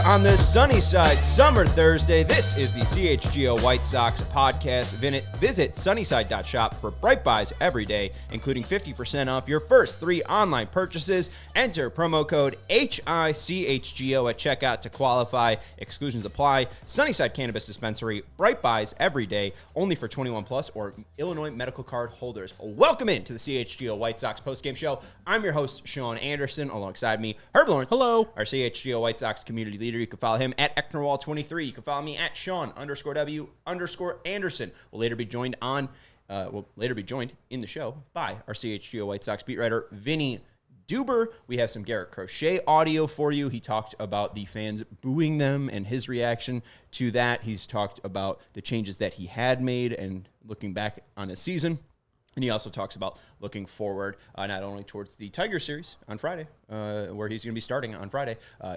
On this sunny side summer Thursday, this is the CHGO White Sox podcast. Visit sunnyside.shop for bright buys every day, including 50% off your first 3 online purchases. Enter promo code HICHGO at checkout to qualify. Exclusions apply. Sunnyside Cannabis Dispensary, bright buys every day, only for 21 plus or Illinois medical card holders. Welcome into the CHGO White Sox postgame show. I'm your host, Sean Anderson. Alongside me, Herb Lawrence. Hello. Our CHGO White Sox community leader. You can follow him at Ecknerwall23. You can follow me at Sean_W_Anderson. We'll later be joined in the show by our CHGO White Sox beat writer, Vinnie Duber. We have some Garrett Crochet audio for you. He talked about the fans booing them and his reaction to that. He's talked about the changes that he had made and looking back on his season. And he also talks about looking forward not only towards the Tiger series on Friday, where he's going to be starting on Friday,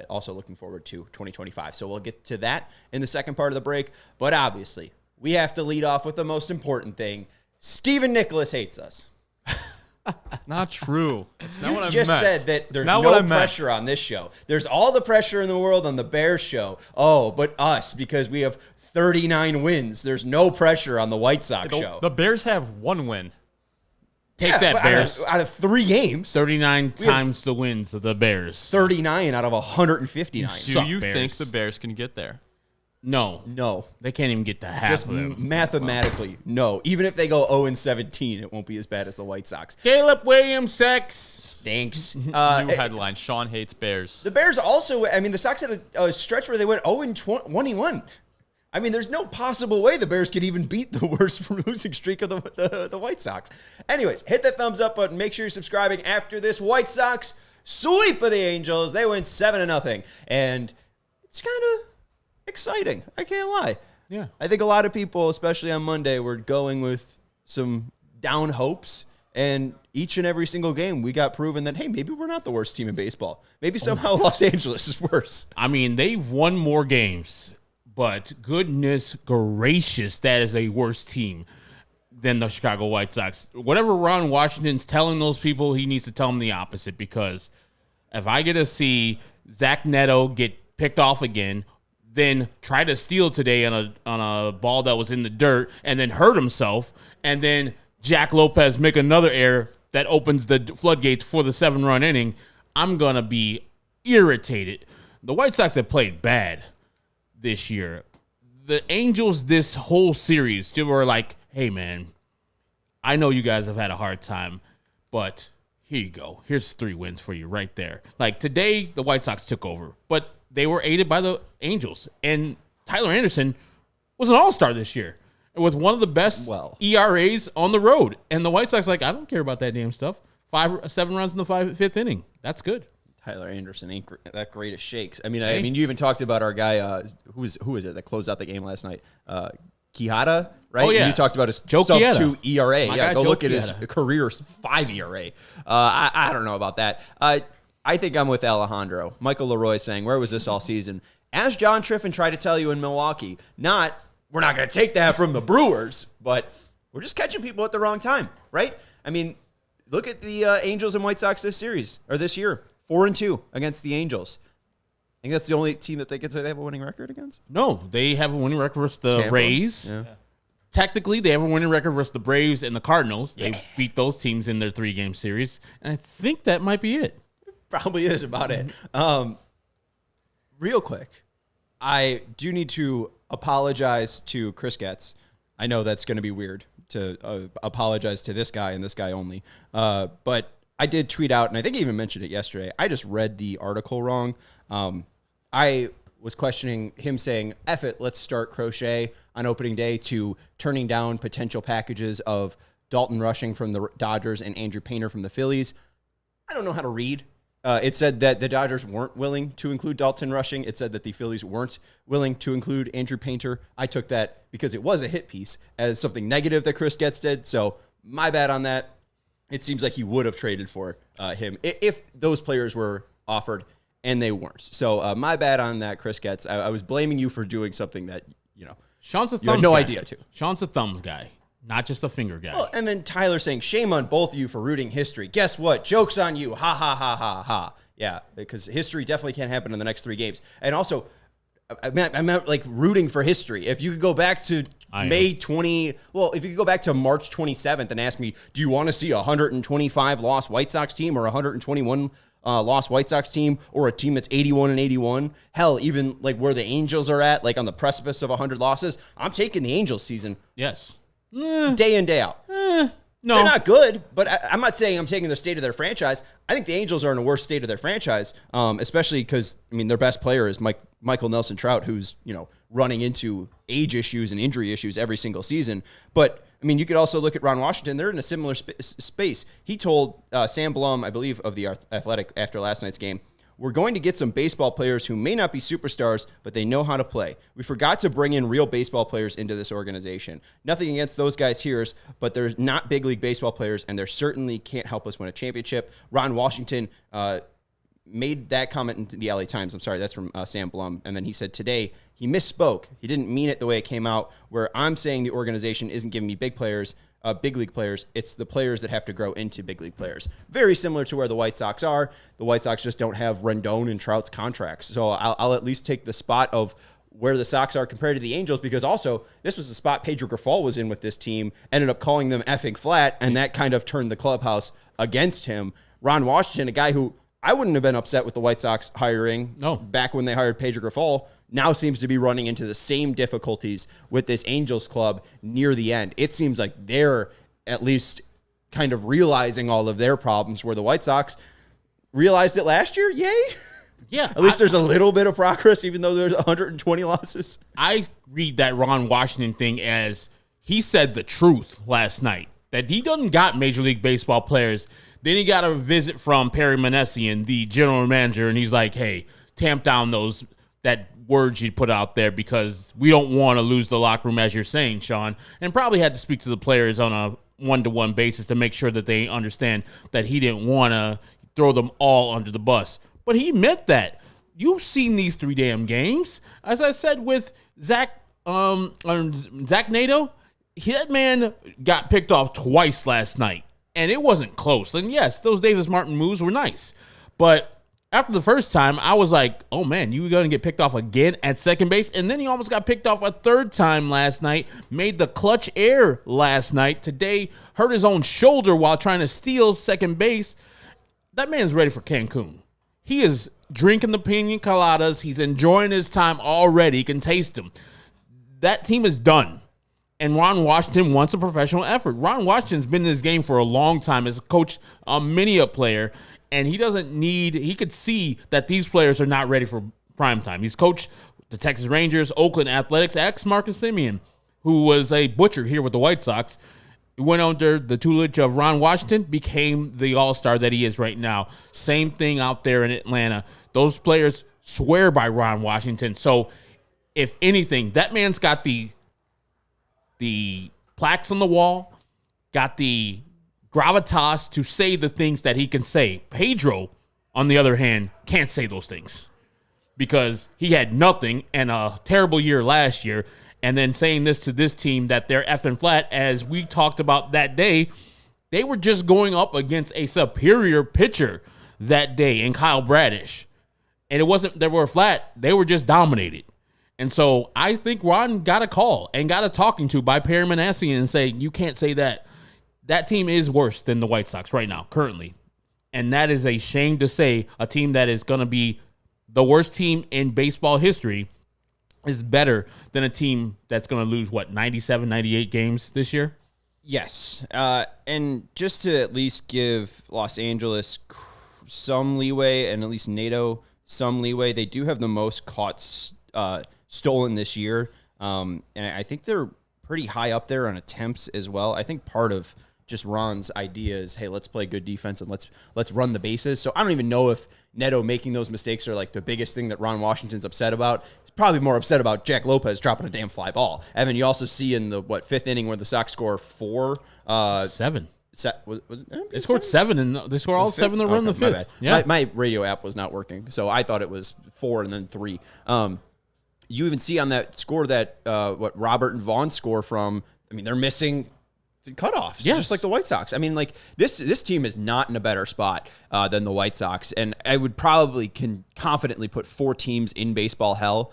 also looking forward to 2025. So we'll get to that in the second part of the break. But obviously, we have to lead off with the most important thing. Stephen Nicholas hates us. It's not true. It's not what I meant. You just said that there's no pressure on this show. There's all the pressure in the world on the Bears show. Oh, but us, because we have 39 wins. There's no pressure on the White Sox show. The Bears have 1 win. Take that, Bears. Out of 3 games. 39 times the wins of the Bears. 39 out of 159. Do you think the Bears can get there? No. They can't even get to half Just of them. mathematically, no. Even if they go 0-17, it won't be as bad as the White Sox. Caleb Williams Stinks. New headline, Sean hates Bears. The Bears also, the Sox had a stretch where they went 0-21. I mean, there's no possible way the Bears could even beat the worst losing streak of the White Sox. Anyways, hit that thumbs up button. Make sure you're subscribing after this White Sox sweep of the Angels. They win 7-0. And it's kind of exciting. I can't lie. Yeah. I think a lot of people, especially on Monday, were going with some down hopes. And each and every single game, we got proven that, hey, maybe we're not the worst team in baseball. Maybe somehow Los Angeles is worse. I mean, they've won more games. But goodness gracious, that is a worse team than the Chicago White Sox. Whatever Ron Washington's telling those people, he needs to tell them the opposite. Because if I get to see Zach Neto get picked off again, then try to steal today on a ball that was in the dirt, and then hurt himself, and then Jack Lopez make another error that opens the floodgates for the 7-run inning, I'm going to be irritated. The White Sox have played bad this year. The Angels this whole series they were like, hey man, I know you guys have had a hard time, but here you go. Here's 3 wins for you right there. Like today, the White Sox took over, but they were aided by the Angels. And Tyler Anderson was an all-star this year with one of the best ERAs on the road. And the White Sox like, I don't care about that damn stuff. 7 runs in the 5th inning. That's good. Tyler Anderson ain't that great at shakes. I mean, you even talked about our guy, who is it that closed out the game last night? Quijada, right? Oh, yeah. And you talked about his sub-2 ERA. Go look at his career 5 ERA. I don't know about that. I think I'm with Alejandro. Michael Leroy saying, where was this all season? As John Triffin tried to tell you in Milwaukee, we're not going to take that from the Brewers, but we're just catching people at the wrong time, right? I mean, look at the Angels and White Sox this year. 4-2 against the Angels. I think that's the only team that they could say they have a winning record against. No, they have a winning record versus the Tampa. Rays. Yeah. Technically, they have a winning record versus the Braves and the Cardinals. Yeah. They beat those teams in their 3-game series. And I think that might be it. Probably is about it. Real quick, I do need to apologize to Chris Getz. I know that's going to be weird to apologize to this guy and this guy only. But I did tweet out, and I think I even mentioned it yesterday. I just read the article wrong. I was questioning him saying, F it, let's start Crochet on opening day, to turning down potential packages of Dalton Rushing from the Dodgers and Andrew Painter from the Phillies. I don't know how to read. It said that the Dodgers weren't willing to include Dalton Rushing. It said that the Phillies weren't willing to include Andrew Painter. I took that because it was a hit piece as something negative that Chris Getz did. So my bad on that. It seems like he would have traded for him if those players were offered, and they weren't. So my bad on that, Chris Getz. I was blaming you for doing something that, Sean's a thumbs you had no guy. idea to. Sean's a thumbs guy, not just a finger guy. Well, and then Tyler saying, shame on both of you for rooting history. Guess what? Joke's on you. Ha, ha, ha, ha, ha. Yeah, because history definitely can't happen in the next 3 games. And also, I meant like rooting for history. If you could go back to if you could go back to March 27th and ask me, do you want to see a 125 loss White Sox team or a 121 loss White Sox team or a team that's 81-81? Hell, even like where the Angels are at, like on the precipice of 100 losses, I'm taking the Angels season. Yes. Day in, day out. No. They're not good, but I'm not saying I'm taking the state of their franchise. I think the Angels are in a worse state of their franchise, especially because, their best player is Michael Nelson Trout, who's, running into age issues and injury issues every single season. But, you could also look at Ron Washington. They're in a similar space. He told Sam Blum, I believe, of The Athletic after last night's game, we're going to get some baseball players who may not be superstars, but they know how to play. We forgot to bring in real baseball players into this organization. Nothing against those guys here, but they're not big league baseball players, and they certainly can't help us win a championship. Ron Washington made that comment in the LA Times. I'm sorry, that's from Sam Blum. And then he said today he misspoke. He didn't mean it the way it came out, where I'm saying the organization isn't giving me big players, big league players. It's the players that have to grow into big league players. Very similar to where the White Sox are. The White Sox just don't have Rendon and Trout's contracts. So I'll at least take the spot of where the Sox are compared to the Angels, because also this was the spot Pedro Grifol was in with this team, ended up calling them effing flat, and that kind of turned the clubhouse against him. Ron Washington, a guy who I wouldn't have been upset with the White Sox hiring back when they hired Pedro Grifol, now seems to be running into the same difficulties with this Angels club near the end. It seems like they're at least kind of realizing all of their problems, where the White Sox realized it last year. Yay. Yeah. At least there's a little bit of progress, even though there's 120 losses. I read that Ron Washington thing as he said the truth last night, that he doesn't got Major League Baseball players. Then he got a visit from Perry Manessian, the general manager, and he's like, hey, tamp down that words you put out there, because we don't want to lose the locker room, as you're saying, Sean. And probably had to speak to the players on a one-to-one basis to make sure that they understand that he didn't want to throw them all under the bus. But he meant that. You've seen these 3 damn games. As I said with Zach Nato, that man got picked off twice last night, and it wasn't close. And yes, those Davis Martin moves were nice, but after the first time, I was like, oh man, you were going to get picked off again at second base. And then he almost got picked off a third time last night, made the clutch error last night. Today, hurt his own shoulder while trying to steal second base. That man's ready for Cancun. He is drinking the pina coladas. He's enjoying his time already. He can taste them. That team is done. And Ron Washington wants a professional effort. Ron Washington's been in this game for a long time as a coach, many a player. And he could see that these players are not ready for prime time. He's coached the Texas Rangers, Oakland Athletics, ex-Marcus Semien, who was a butcher here with the White Sox. He went under the tutelage of Ron Washington, became the all-star that he is right now. Same thing out there in Atlanta. Those players swear by Ron Washington. So, if anything, that man's got the plaques on the wall, got the gravitas to say the things that he can say. Pedro, on the other hand, can't say those things because he had nothing and a terrible year last year. And then saying this to this team that they're effing flat, as we talked about that day, they were just going up against a superior pitcher that day in Kyle Bradish. And it wasn't they were flat, they were just dominated. And so I think Ron got a call and got a talking to by Perry Manessian and say, you can't say that. That team is worse than the White Sox right now, currently. And that is a shame to say. A team that is going to be the worst team in baseball history is better than a team that's going to lose, 97, 98 games this year? Yes. And just to at least give Los Angeles some leeway, and at least NATO some leeway, they do have the most caught stolen this year. And I think they're pretty high up there on attempts as well. I think part of just Ron's idea is, hey, let's play good defense and let's run the bases. So I don't even know if Neto making those mistakes are like the biggest thing that Ron Washington's upset about. He's probably more upset about Jack Lopez dropping a damn fly ball. And then you also see in the fifth inning where the Sox score 7. Was it, they scored 7 and they scored all 7 that run in the fifth. My radio app was not working, so I thought it was 4 and then 3. You even see on that score that what Robert and Vaughn score from. I mean, they're missing cutoffs, just like the White Sox. I mean, like this team is not in a better spot than the White Sox, and I would probably can confidently put 4 teams in baseball hell.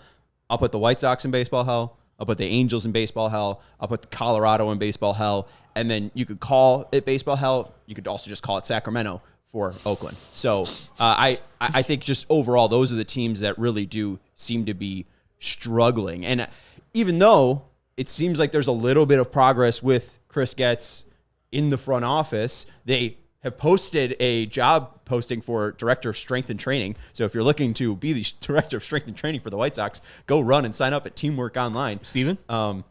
I'll put the White Sox in baseball hell. I'll put the Angels in baseball hell. I'll put the Colorado in baseball hell, and then you could call it baseball hell. You could also just call it Sacramento for Oakland. So I think just overall, those are the teams that really do seem to be struggling. And even though it seems like there's a little bit of progress with Chris Getz in the front office, they have posted a job posting for Director of Strength and Training. So if you're looking to be the Director of Strength and Training for the White Sox, go run and sign up at Teamwork Online. Steven? Yeah,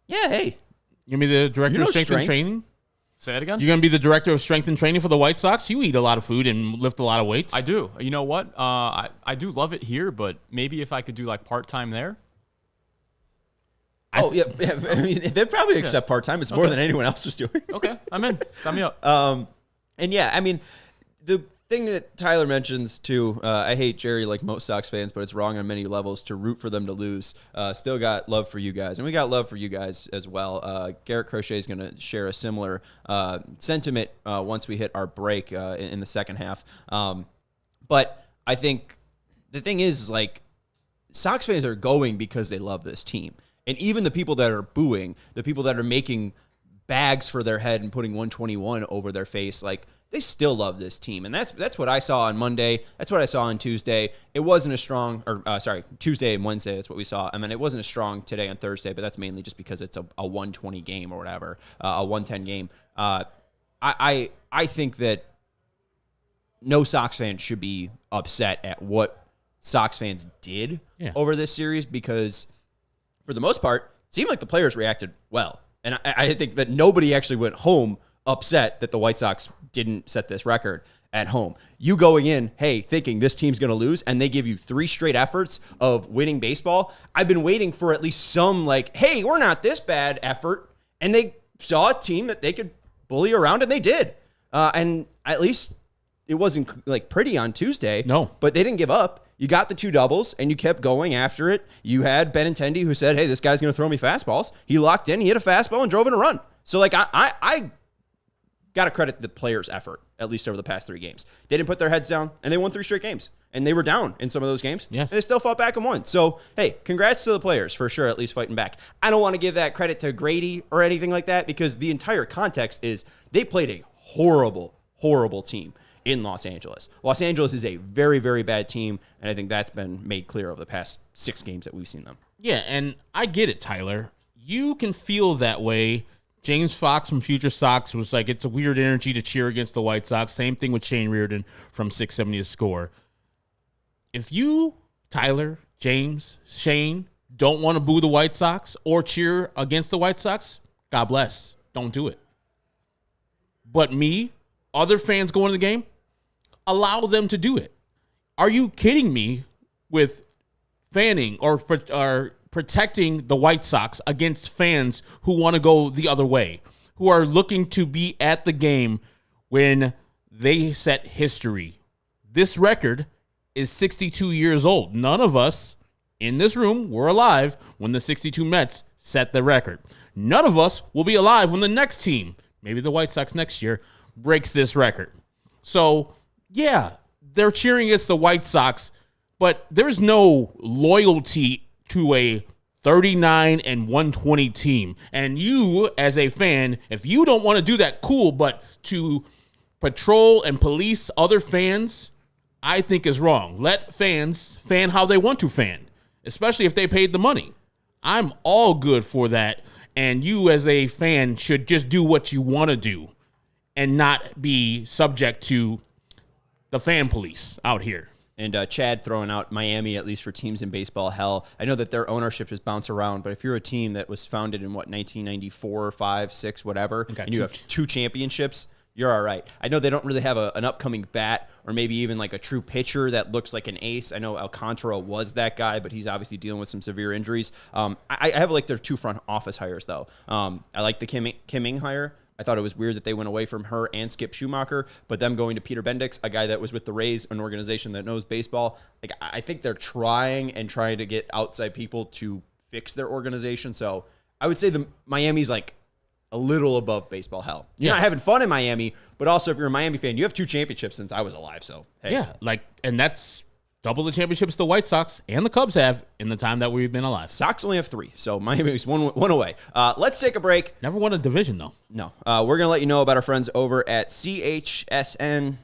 hey. You're going to be the Director of Strength and Training? Say that again? You're going to be the Director of Strength and Training for the White Sox? You eat a lot of food and lift a lot of weights. I do. You know what? I do love it here, but maybe if I could do like part-time there. I mean, they'd probably accept part-time. It's more than anyone else was doing. Okay, I'm in. Sign me up. And yeah, I mean, the thing that Tyler mentions too, I hate Jerry like most Sox fans, but it's wrong on many levels to root for them to lose. Still got love for you guys, and we got love for you guys as well. Garrett Crochet is going to share a similar sentiment once we hit our break in the second half. But I think the thing is like Sox fans are going because they love this team. And even the people that are booing, the people that are making bags for their head and putting 121 over their face, like they still love this team. And that's what I saw on Monday. That's what I saw on Tuesday. It wasn't as strong, Tuesday and Wednesday, that's what we saw. I mean, it wasn't as strong today on Thursday, but that's mainly just because it's a 120 game or whatever, a 110 game. I think that no Sox fan should be upset at what Sox fans did over this series because for the most part, it seemed like the players reacted well. And I think that nobody actually went home upset that the White Sox didn't set this record at home. You going in, hey, thinking this team's going to lose, and they give you 3 straight efforts of winning baseball. I've been waiting for at least some like, hey, we're not this bad effort. And they saw a team that they could bully around, and they did. And at least it wasn't like pretty on Tuesday. No. But they didn't give up. You got the 2 doubles, and you kept going after it. You had Benintendi who said, hey, this guy's going to throw me fastballs. He locked in, he hit a fastball, and drove in a run. So, like, I got to credit the players' effort, at least over the past 3 games. They didn't put their heads down, and they won 3 straight games. And they were down in some of those games. Yes. And they still fought back and won. So, hey, congrats to the players for sure, at least fighting back. I don't want to give that credit to Grady or anything like that because the entire context is they played a horrible, horrible team in Los Angeles. Los Angeles is a very, very bad team, and I think that's been made clear over the past 6 games that we've seen them. Yeah, and I get it, Tyler. You can feel that way. James Fox from Future Sox was like, it's a weird energy to cheer against the White Sox. Same thing with Shane Reardon from 670 to Score. If you, Tyler, James, Shane, don't want to boo the White Sox or cheer against the White Sox, God bless. Don't do it. But me, other fans going to the game, allow them to do it. Are you kidding me with fanning or protecting the White Sox against fans who want to go the other way, who are looking to be at the game when they set history? This record is 62 years old. None of us in this room were alive when the 62 Mets set the record. None of us will be alive when the next team, maybe the White Sox next year, breaks this record. So, yeah, they're cheering against the White Sox, but there's no loyalty to a 39 and 120 team. And you, as a fan, if you don't want to do that, cool, but to patrol and police other fans, I think is wrong. Let fans fan how they want to fan, especially if they paid the money. I'm all good for that. And you, as a fan, should just do what you want to do and not be subject to the fan police out here. And Chad throwing out Miami, at least for teams in baseball hell. I know that their ownership has bounced around, but if you're a team that was founded in, 1994, 5, 6, whatever, and you have 2 championships, you're all right. I know they don't really have an upcoming bat or maybe even like a true pitcher that looks like an ace. I know Alcantara was that guy, but he's obviously dealing with some severe injuries. I have like their 2 front office hires, though. I like the Kim Ing hire. I thought it was weird that they went away from her and Skip Schumacher, but them going to Peter Bendix, a guy that was with the Rays, an organization that knows baseball. Like, I think they're trying to get outside people to fix their organization. So I would say the Miami's like a little above baseball hell. You're not having fun in Miami, but also if you're a Miami fan, you have 2 championships since I was alive. So hey. Yeah, and that's double the championships the White Sox and the Cubs have in the time that we've been alive. Sox only have 3, so Miami's one away. Let's take a break. Never won a division, though. No. We're going to let you know about our friends over at CHSN.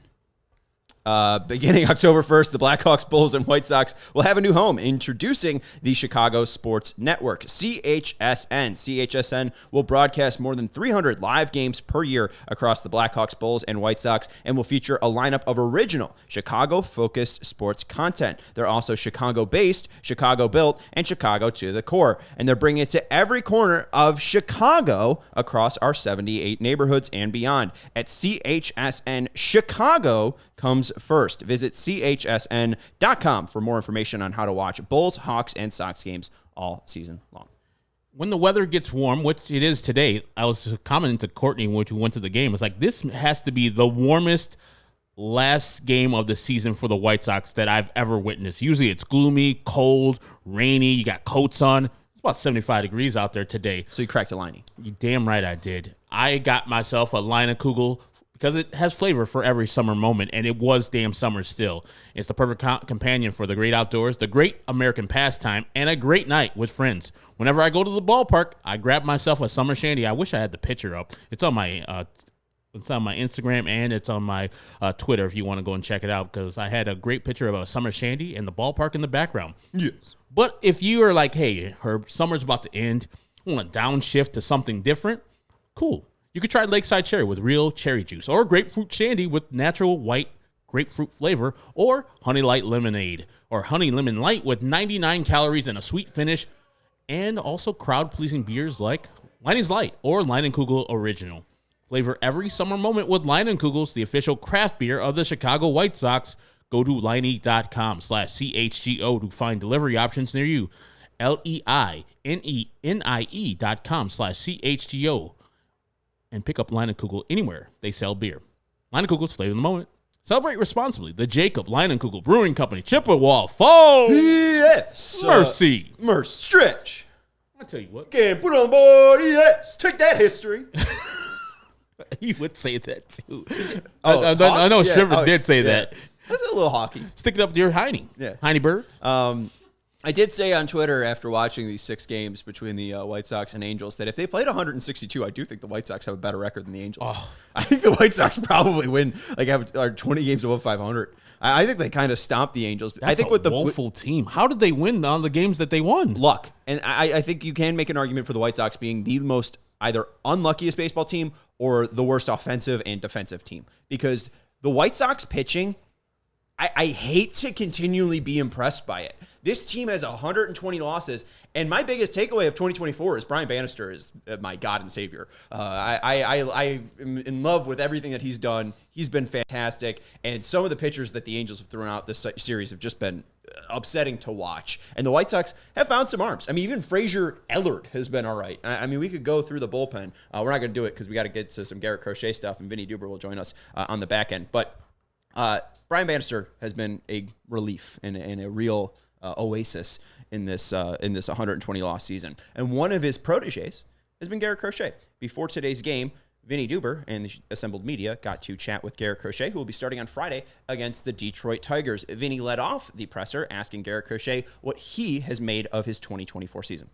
Beginning October 1st, the Blackhawks, Bulls, and White Sox will have a new home. Introducing the Chicago Sports Network, CHSN. CHSN will broadcast more than 300 live games per year across the Blackhawks, Bulls, and White Sox, and will feature a lineup of original Chicago-focused sports content. They're also Chicago-based, Chicago-built, and Chicago to the core. And they're bringing it to every corner of Chicago across our 78 neighborhoods and beyond. At CHSN, Chicago comes first. Visit chsn.com for more information on how to watch Bulls, Hawks, and Sox games all season long. When the weather gets warm, which it is today, I was commenting to Courtney when we went to the game. It's like, this has to be the warmest last game of the season for the White Sox that I've ever witnessed. Usually it's gloomy, cold, rainy. You got coats on. It's about 75 degrees out there today. So you cracked a liney. You damn right I did. I got myself a Leinenkugel because it has flavor for every summer moment, and it was damn summer still. It's the perfect companion for the great outdoors, the great American pastime, and a great night with friends. Whenever I go to the ballpark, I grab myself a summer shandy. I wish I had the picture up. It's on my Instagram, and it's on my Twitter if you want to go and check it out, because I had a great picture of a summer shandy and the ballpark in the background. Yes. But if you are like, hey, Herb, summer's about to end, I want to downshift to something different, cool. You could try Lakeside Cherry with real cherry juice, or grapefruit shandy with natural white grapefruit flavor, or Honey Light Lemonade, or Honey Lemon Light with 99 calories and a sweet finish, and also crowd-pleasing beers like Leine's Light or Leinenkugel Original. Flavor every summer moment with Leinenkugels, the official craft beer of the Chicago White Sox. Go to Leine.com/CHGO to find delivery options near you. LEINENIE.com/CHGO. And pick up Leinenkugel anywhere they sell beer. Leinenkugel's flavor of the moment. Celebrate responsibly. The Jacob Leinenkugel Brewing Company, Chippewa Falls. Yes. Mercy. Stretch. I tell you what. Can't put on board. Yes. Take that, history. He would say that too. Oh, I know yeah. Shriver did say that. That's a little hockey. Stick it up to your Heine. Yeah. Heine Bird. I did say on Twitter after watching these 6 games between the White Sox and Angels that if they played 162, I do think the White Sox have a better record than the Angels. Oh. I think the White Sox probably win, have 20 games above 500. I think they kind of stomped the Angels. That's I think a woeful team. How did they win on the games that they won? Luck. And I think you can make an argument for the White Sox being the most either unluckiest baseball team or the worst offensive and defensive team. Because the White Sox pitching, I hate to continually be impressed by it. This team has 120 losses, and my biggest takeaway of 2024 is Brian Bannister is my God and Savior. I am in love with everything that he's done. He's been fantastic, and some of the pitchers that the Angels have thrown out this series have just been upsetting to watch. And the White Sox have found some arms. I mean, even Frazier Ellard has been all right. I mean, we could go through the bullpen. We're not going to do it because we got to get to some Garrett Crochet stuff, and Vinnie Duber will join us on the back end. But Brian Bannister has been a relief and a real oasis in this 120 loss season. And one of his proteges has been Garrett Crochet. Before today's game, Vinnie Duber and the assembled media got to chat with Garrett Crochet, who will be starting on Friday against the Detroit Tigers. Vinnie led off the presser, asking Garrett Crochet what he has made of his 2024 season.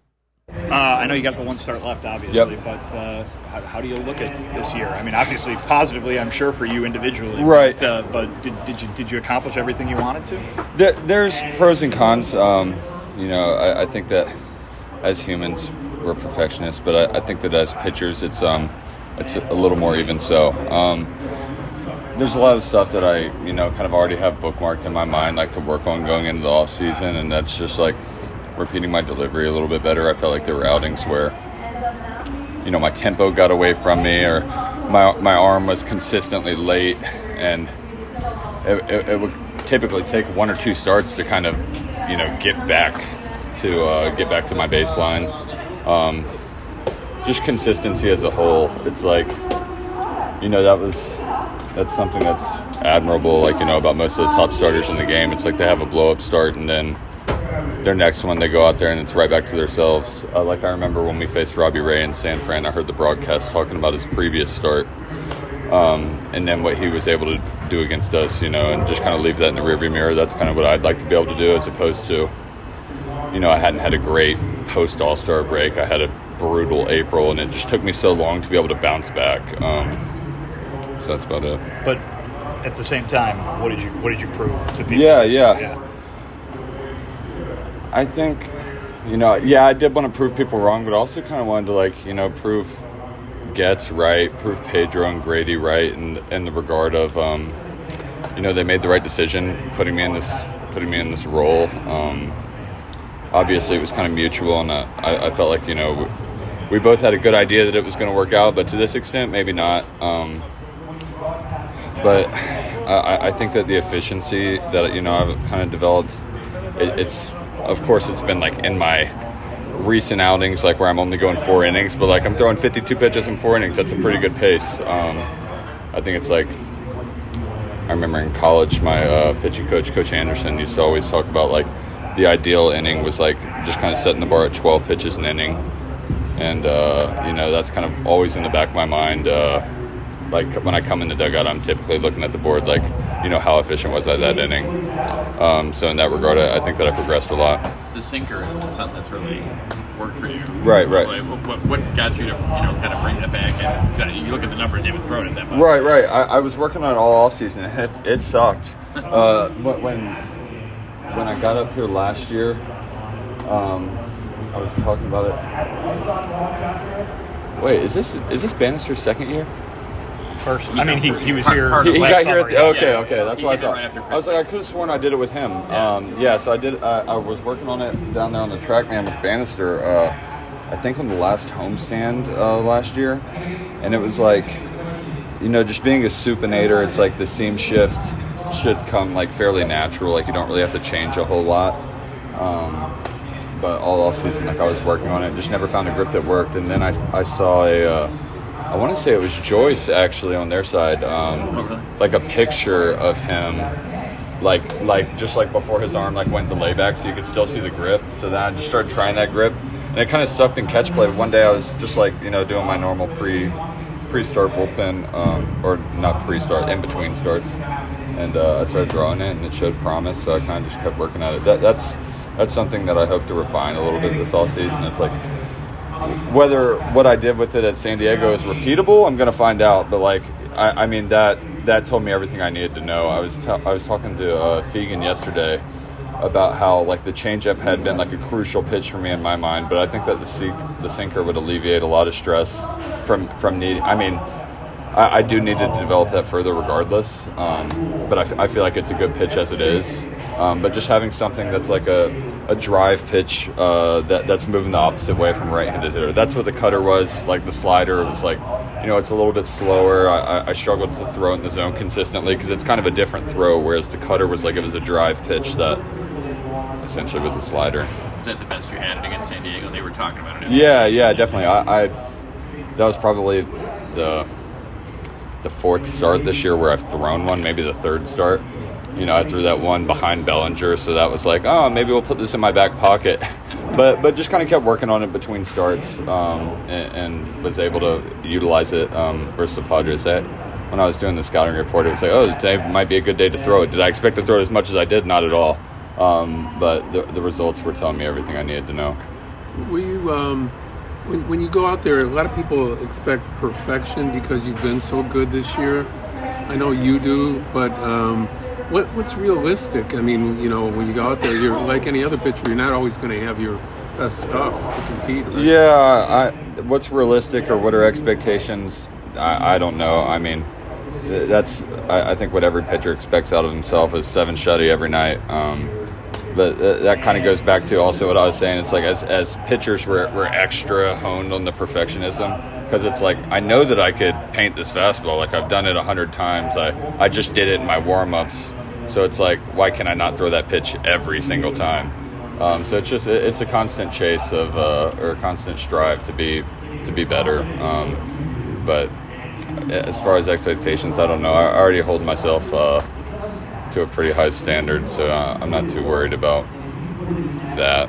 I know you got the one start left, obviously, but how do you look at this year? I mean, obviously, positively, I'm sure for you individually, right? But did you accomplish everything you wanted to? There's pros and cons. I think that as humans, we're perfectionists, but I think that as pitchers, it's a little more even. So, there's a lot of stuff that I, kind of already have bookmarked in my mind, like to work on going into the off season, and that's just like repeating my delivery a little bit better. I felt like there were outings where, my tempo got away from me, or my arm was consistently late, and it would typically take one or two starts to kind of, get back to my baseline. Just consistency as a whole. It's like, that's something that's admirable, like, about most of the top starters in the game. It's like they have a blow-up start, and then their next one, they go out there and it's right back to themselves. Like I remember when we faced Robbie Ray in San Fran, I heard the broadcast talking about his previous start, and then what he was able to do against us, and just kind of leave that in the rearview mirror. That's kind of what I'd like to be able to do, as opposed to, I hadn't had a great post-All-Star break. I had a brutal April, and it just took me so long to be able to bounce back. So that's about it. But at the same time, what did you prove to people? Yeah. I think, I did want to prove people wrong, but also kind of wanted to prove Getz right, prove Pedro and Grady right, in the regard of, they made the right decision putting me in this role. Obviously, it was kind of mutual, and I felt like, we both had a good idea that it was going to work out, but to this extent, maybe not. But I think that the efficiency that, I've kind of developed, it's been like in my recent outings, like where I'm only going 4 innings, but like I'm throwing 52 pitches in 4 innings. That's a pretty good pace. I think it's like, I remember in college, my pitching coach, Coach Anderson, used to always talk about like the ideal inning was like just kind of setting the bar at 12 pitches an inning. And, that's kind of always in the back of my mind. Like when I come in the dugout, I'm typically looking at the board like, how efficient was I that inning? So in that regard, I think that I progressed a lot. The sinker is something that's really worked for you. Right. Like, what got you to, kind of bring it back? And you look at the numbers, you haven't thrown it that much. Right. I was working on it all offseason. It sucked. But when I got up here last year, I was talking about it. Wait, is this Bannister's second year? First, I mean, he was here. He got here. Summer, Okay. That's what I thought. Right, I was like, I could have sworn I did it with him. So I did. I was working on it down there on the track, man, with Bannister. I think on the last homestand last year, and it was like, just being a supinator, it's like the seam shift should come like fairly natural. Like you don't really have to change a whole lot. But all off season, like I was working on it, just never found a grip that worked. And then I saw I want to say it was Joyce actually on their side, like a picture of him, like just like before his arm like went to layback, so you could still see the grip. So then I just started trying that grip, and it kind of sucked in catch play. One day I was just like doing my normal pre-start bullpen, or not pre-start, in between starts, and I started drawing it, and it showed promise. So I kind of just kept working at it. That's something that I hope to refine a little bit this all season. It's like, whether what I did with it at San Diego is repeatable, I'm going to find out. But like, I mean, that told me everything I needed to know. I was talking to Fegan yesterday about how like the changeup had been like a crucial pitch for me in my mind, but I think that the sinker would alleviate a lot of stress from needing. I mean, I do need to develop that further regardless, but I feel like it's a good pitch as it is. But just having something that's like a drive pitch that's moving the opposite way from right-handed hitter. That's what the cutter was. Like the slider, it was like, it's a little bit slower. I struggled to throw it in the zone consistently because it's kind of a different throw, whereas the cutter was like it was a drive pitch that essentially was a slider. Is that the best you had against San Diego? They were talking about it. Yeah, definitely. I that was probably the fourth start this year where I've thrown one, maybe the third start. I threw that one behind Bellinger, so that was like, oh, maybe we'll put this in my back pocket. But just kind of kept working on it between starts, and was able to utilize it versus the Padres. When I was doing the scouting report, it was like, oh, today might be a good day to throw it. Did I expect to throw it as much as I did? Not at all. But the results were telling me everything I needed to know. Were you when you go out there, a lot of people expect perfection because you've been so good this year. I know you do, but what's realistic? I mean, when you go out there, you're like any other pitcher. You're not always going to have your best stuff to compete, right? Yeah, what's realistic or what are expectations? I don't know. I mean, I think what every pitcher expects out of himself is 7 shutty every night. But that kind of goes back to also what I was saying. It's like as pitchers, we're extra honed on the perfectionism, because it's like I know that I could paint this fastball. Like I've done it 100 times. I just did it in my warm-ups. So it's like, why can I not throw that pitch every single time? So it's a constant chase of or a constant strive to be better. But as far as expectations, I don't know. I already hold myself to a pretty high standard, so I'm not too worried about that.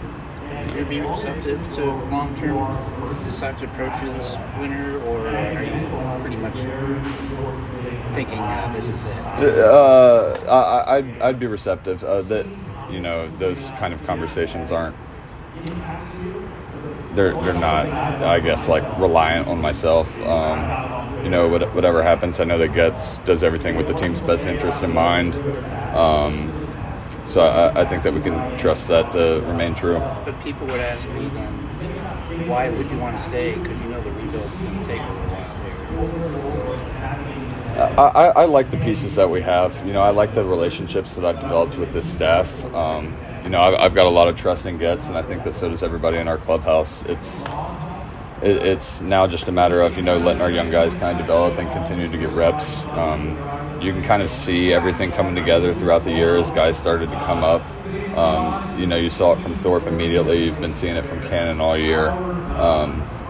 Would you be receptive to long-term the Sox approach this winter, or are you pretty much thinking this is it? I'd be receptive. That those kind of conversations aren't. They're not, I guess, like reliant on myself. Whatever happens, I know that Getz does everything with the team's best interest in mind. So I think that we can trust that to remain true. But people would ask me then, why would you want to stay? Because the rebuild's going to take a little while here. I like the pieces that we have. I like the relationships that I've developed with this staff. I've got a lot of trust in Getz, and I think that so does everybody in our clubhouse. It's now just a matter of, letting our young guys kind of develop and continue to get reps. You can kind of see everything coming together throughout the year as guys started to come up. You saw it from Thorpe immediately. You've been seeing it from Cannon all year.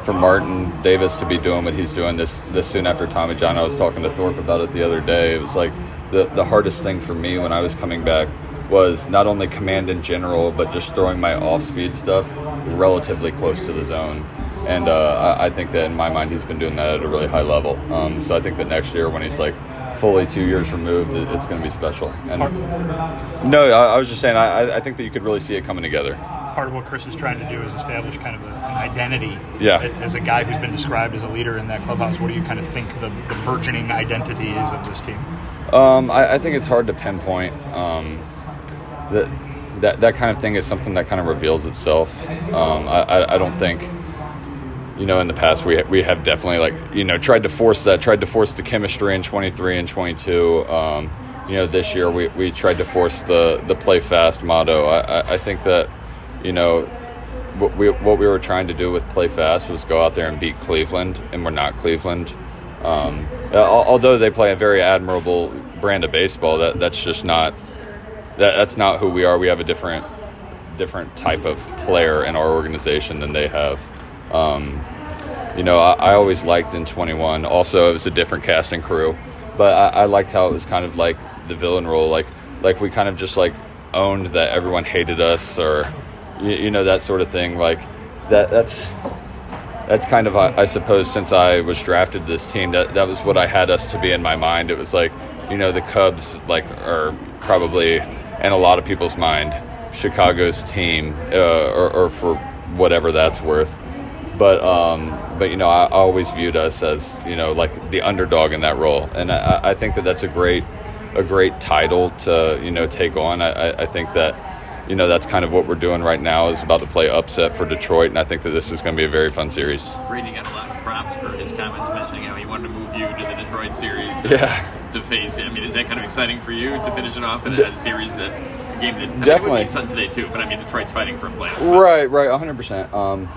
For Martin Davis to be doing what he's doing this soon after Tommy John, I was talking to Thorpe about it the other day. It was like the hardest thing for me when I was coming back was not only command in general, but just throwing my off-speed stuff relatively close to the zone. And I think that in my mind, he's been doing that at a really high level. So I think that next year when he's like fully 2 years removed, it's going to be special. And no, I was just saying, I think that you could really see it coming together. Part of what Chris is trying to do is establish kind of an identity. Yeah. As a guy who's been described as a leader in that clubhouse, what do you kind of think the burgeoning identity is of this team? I think it's hard to pinpoint. That kind of thing is something that kind of reveals itself. I don't think, in the past we have definitely tried to force the chemistry in 23 and 22. This year we tried to force the play fast motto. I think that, what we were trying to do with play fast was go out there and beat Cleveland, and we're not Cleveland. Although they play a very admirable brand of baseball, that's just not. That's not who we are. We have a different type of player in our organization than they have. I always liked in 21. Also, it was a different cast and crew, but I liked how it was kind of like the villain role. Like we kind of just owned that everyone hated us, or that sort of thing. Like that's kind of, I suppose, since I was drafted to this team, that was what I had us to be in my mind. It was like, the Cubs are probably, in a lot of people's mind, Chicago's team, or for whatever that's worth. But I always viewed us as, the underdog in that role. And I think that that's a great title to, take on. I think that, that's kind of what we're doing right now, is about to play upset for Detroit. And I think that this is going to be a very fun series. Brady got a lot of props for his comments mentioning how he wanted to move you to the Detroit series. To face it. I mean, is that kind of exciting for you to finish it off in a series a game that definitely it's on today too? But I mean, Detroit's fighting for a playoff. Right, 100%.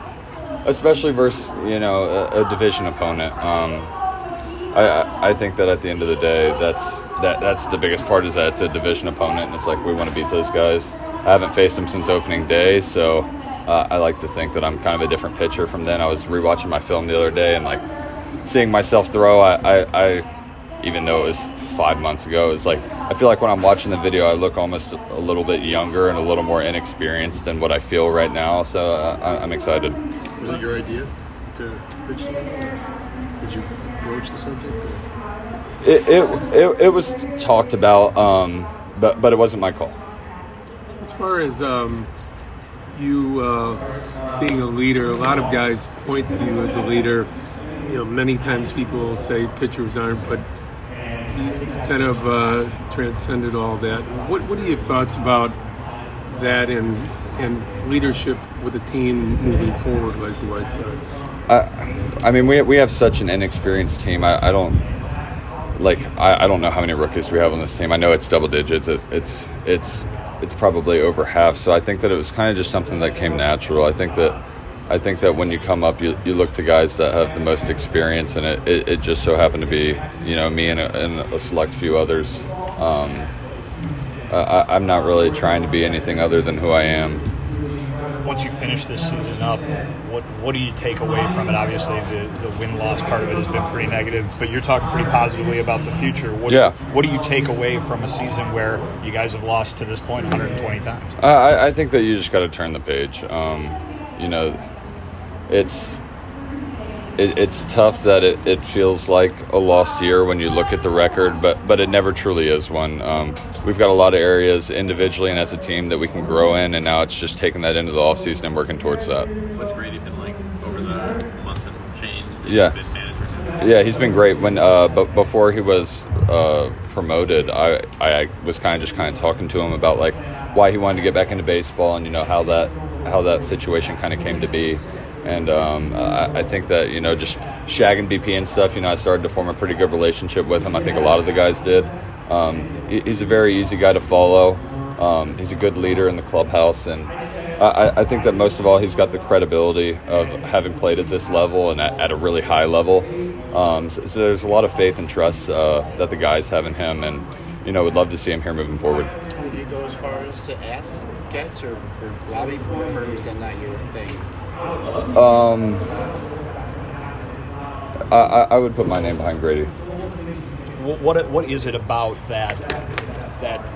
Especially versus a division opponent. I think that at the end of the day, that's the biggest part, is that it's a division opponent, and it's like we want to beat those guys. I haven't faced them since opening day, so I like to think that I'm kind of a different pitcher from then. I was rewatching my film the other day and seeing myself throw. I even though it was 5 months ago, it's like I feel like when I'm watching the video, I look almost a little bit younger and a little more inexperienced than what I feel right now. So I'm excited. Was it your idea to pitch tonight, or did you broach the subject? It was talked about, but it wasn't my call. As far as you being a leader, a lot of guys point to you as a leader. Many times people say pitchers aren't, but he's kind of transcended all that. What are your thoughts about that and leadership with a team moving forward like the White Sox? I mean, we have such an inexperienced team. I don't like I don't know how many rookies we have on this team. I know it's double digits. It's probably over half. So I think that it was kind of just something that came natural. I think that when you come up, you look to guys that have the most experience, and it just so happened to be, me and a select few others. I'm not really trying to be anything other than who I am. Once you finish this season up, what do you take away from it? Obviously, the win-loss part of it has been pretty negative, but you're talking pretty positively about the future. What do you take away from a season where you guys have lost to this point 120 times? I think that you just got to turn the page. It's tough that it feels like a lost year when you look at the record, but it never truly is one. We've got a lot of areas individually and as a team that we can grow in, and now it's just taking that into the offseason and working towards that. What's Grady been like over the month and change that Yeah. you've been manager? Yeah, he's been great. But before he was promoted, I was kind of talking to him about like why he wanted to get back into baseball and how that situation kind of came to be. And I think that, just shagging BP and stuff, I started to form a pretty good relationship with him. I think a lot of the guys did. He's a very easy guy to follow. He's a good leader in the clubhouse. And I think that most of all, he's got the credibility of having played at this level and at a really high level. So there's a lot of faith and trust that the guys have in him. And, would love to see him here moving forward. Would you go as far as to ask Getz or lobby for him, or is that not your thing? I would put my name behind Grady. What is it about that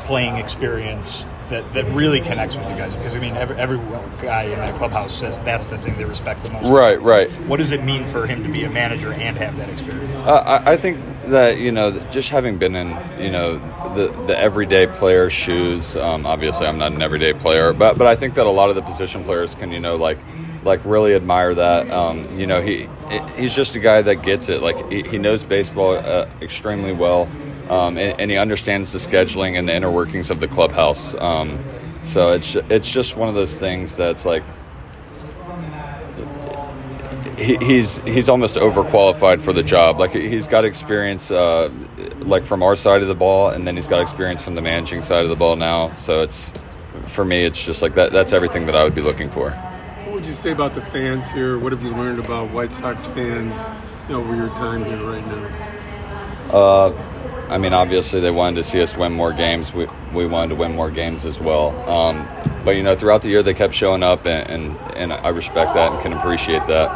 playing experience that really connects with you guys? Because every guy in that clubhouse says that's the thing they respect the most. Right. What does it mean for him to be a manager and have that experience? I think that just having been in the everyday player's shoes. Obviously, I'm not an everyday player, but I think that a lot of the position players can like really admire that. He's just a guy that gets it. Like he knows baseball extremely well. And he understands the scheduling and the inner workings of the clubhouse. So it's just one of those things that's like he's almost overqualified for the job. Like he's got experience like from our side of the ball, and then he's got experience from the managing side of the ball now. So for me, it's just like that. That's everything that I would be looking for. What would you say about the fans here? What have you learned about White Sox fans over your time here right now? Obviously they wanted to see us win more games. We wanted to win more games as well. But throughout the year they kept showing up, and I respect that and can appreciate that.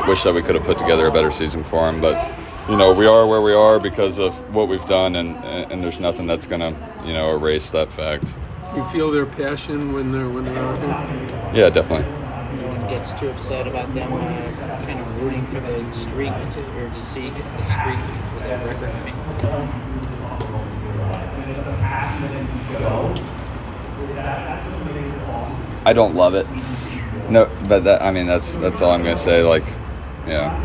Wish that we could have put together a better season for them, but we are where we are because of what we've done, and there's nothing that's gonna erase that fact. You feel their passion when they're out here? Yeah, definitely. No one gets too upset about them kind of rooting for the streak to see the streak with that record. I don't love it. No, but that's all I'm gonna say. Like, yeah.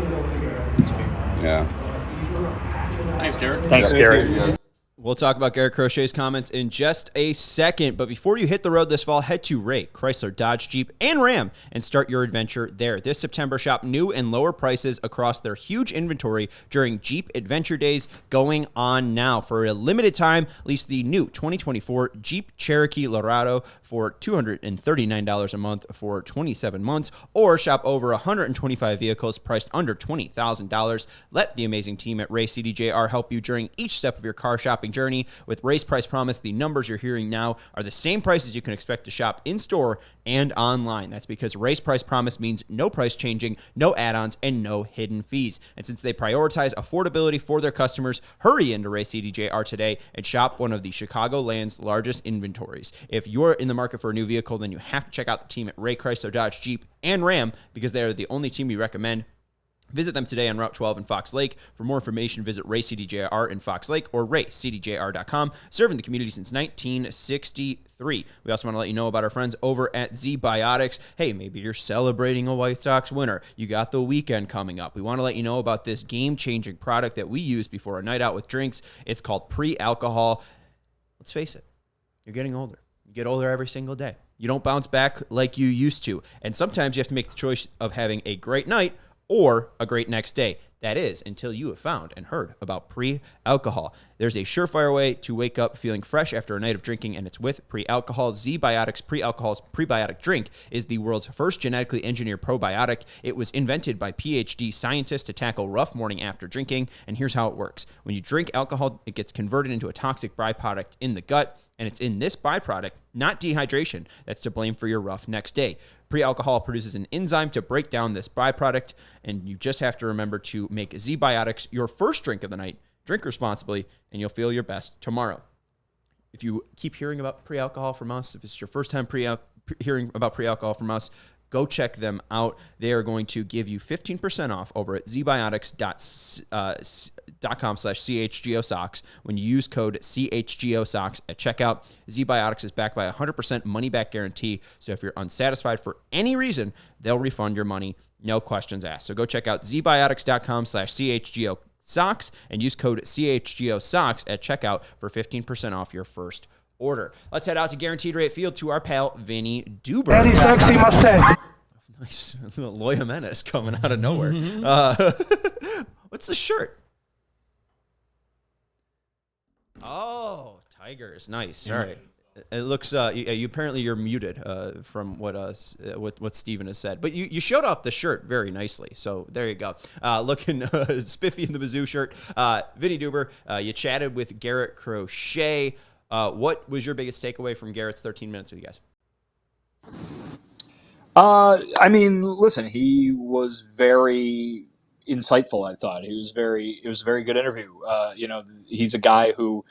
Thanks, Garrett. Thanks, Garrett. We'll talk about Garrett Crochet's comments in just a second, but before you hit the road this fall, head to Ray, Chrysler, Dodge, Jeep, and Ram and start your adventure there. This September, shop new and lower prices across their huge inventory during Jeep Adventure Days going on now. For a limited time, lease the new 2024 Jeep Cherokee Laredo for $239 a month for 27 months, or shop over 125 vehicles priced under $20,000. Let the amazing team at Ray CDJR help you during each step of your car shopping journey. With Ray's Price Promise, the numbers you're hearing now are the same prices you can expect to shop in-store and online. That's because Ray's Price Promise means no price changing, no add-ons, and no hidden fees. And since they prioritize affordability for their customers, hurry into Ray CDJR today and shop one of the Chicagoland's largest inventories. If you're in the market for a new vehicle, then you have to check out the team at Ray, Chrysler, Dodge, Jeep, and Ram, because they are the only team we recommend. Visit them today on Route 12 in Fox Lake. For more information, visit Ray CDJR in Fox Lake or raycdjr.com, serving the community since 1963. We also want to let you know about our friends over at Z-Biotics. Hey, maybe you're celebrating a White Sox winner. You got the weekend coming up. We want to let you know about this game-changing product that we use before a night out with drinks. It's called Pre-Alcohol. Let's face it, you're getting older. You get older every single day. You don't bounce back like you used to. And sometimes you have to make the choice of having a great night or a great next day. That is, until you have found and heard about pre-alcohol. There's a surefire way to wake up feeling fresh after a night of drinking, and it's with pre-alcohol. Z-Biotics Pre-Alcohol's prebiotic drink is the world's first genetically engineered probiotic. It was invented by PhD scientists to tackle rough morning after drinking, and here's how it works. When you drink alcohol, it gets converted into a toxic byproduct in the gut, and it's in this byproduct, not dehydration, that's to blame for your rough next day. Pre-alcohol produces an enzyme to break down this byproduct, and you just have to remember to make Z-Biotics your first drink of the night. Drink responsibly, and you'll feel your best tomorrow. If you keep hearing about pre-alcohol from us, if it's your first time hearing about pre-alcohol from us, go check them out. They are going to give you 15% off over at zbiotics.com/CHGO Sox when you use code CHGO Sox at checkout. Z-Biotics is backed by a 100% money-back guarantee, so if you're unsatisfied for any reason, they'll refund your money, no questions asked. So go check out zbiotics.com/CHGO Sox and use code CHGO Sox at checkout for 15% off your first order. Let's head out to Guaranteed Rate Field to our pal, Vinnie Duber. Very sexy mustache. Nice. Loya Jimenez coming out of nowhere. What's the shirt? Oh, Tigers. Nice. All right. It looks, you apparently you're muted from what Steven has said. But you showed off the shirt very nicely. So there you go. Looking spiffy in the Mizzou shirt. Vinnie Duber, you chatted with Garrett Crochet. What was your biggest takeaway from Garrett's 13 minutes with you guys? I mean, listen, he was very insightful. I thought it was a very good interview. He's a guy who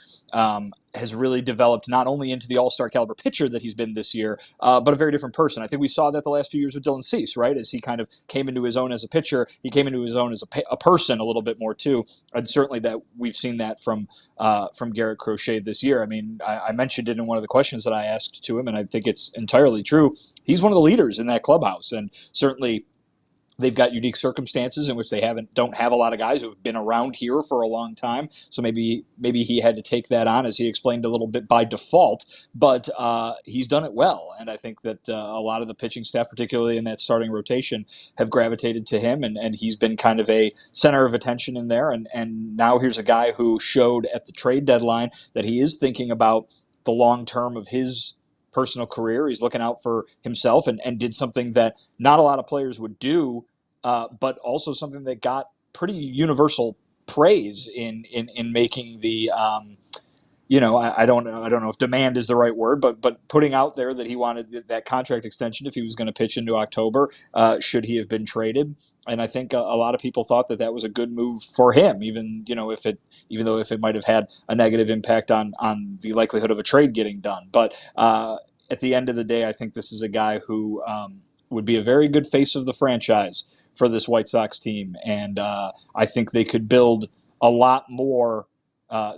has really developed not only into the all-star caliber pitcher that he's been this year, but a very different person. I think we saw that the last few years with Dylan Cease, right? As he kind of came into his own as a pitcher, he came into his own as a person a little bit more too. And certainly that we've seen that from Garrett Crochet this year. I mean, I mentioned it in one of the questions that I asked to him, and I think it's entirely true. He's one of the leaders in that clubhouse, and certainly they've got unique circumstances in which they don't have a lot of guys who have been around here for a long time. So maybe he had to take that on, as he explained a little bit by default. But he's done it well, and I think that a lot of the pitching staff, particularly in that starting rotation, have gravitated to him, and he's been kind of a center of attention in there. And now here's a guy who showed at the trade deadline that he is thinking about the long term of his personal career. He's looking out for himself and did something that not a lot of players would do, but also something that got pretty universal praise in making the, I don't know if demand is the right word, but putting out there that he wanted that contract extension if he was going to pitch into October, should he have been traded. And I think a lot of people thought that was a good move for him, even though if it might have had a negative impact on the likelihood of a trade getting done. But at the end of the day, I think this is a guy who would be a very good face of the franchise for this White Sox team. And I think they could build a lot more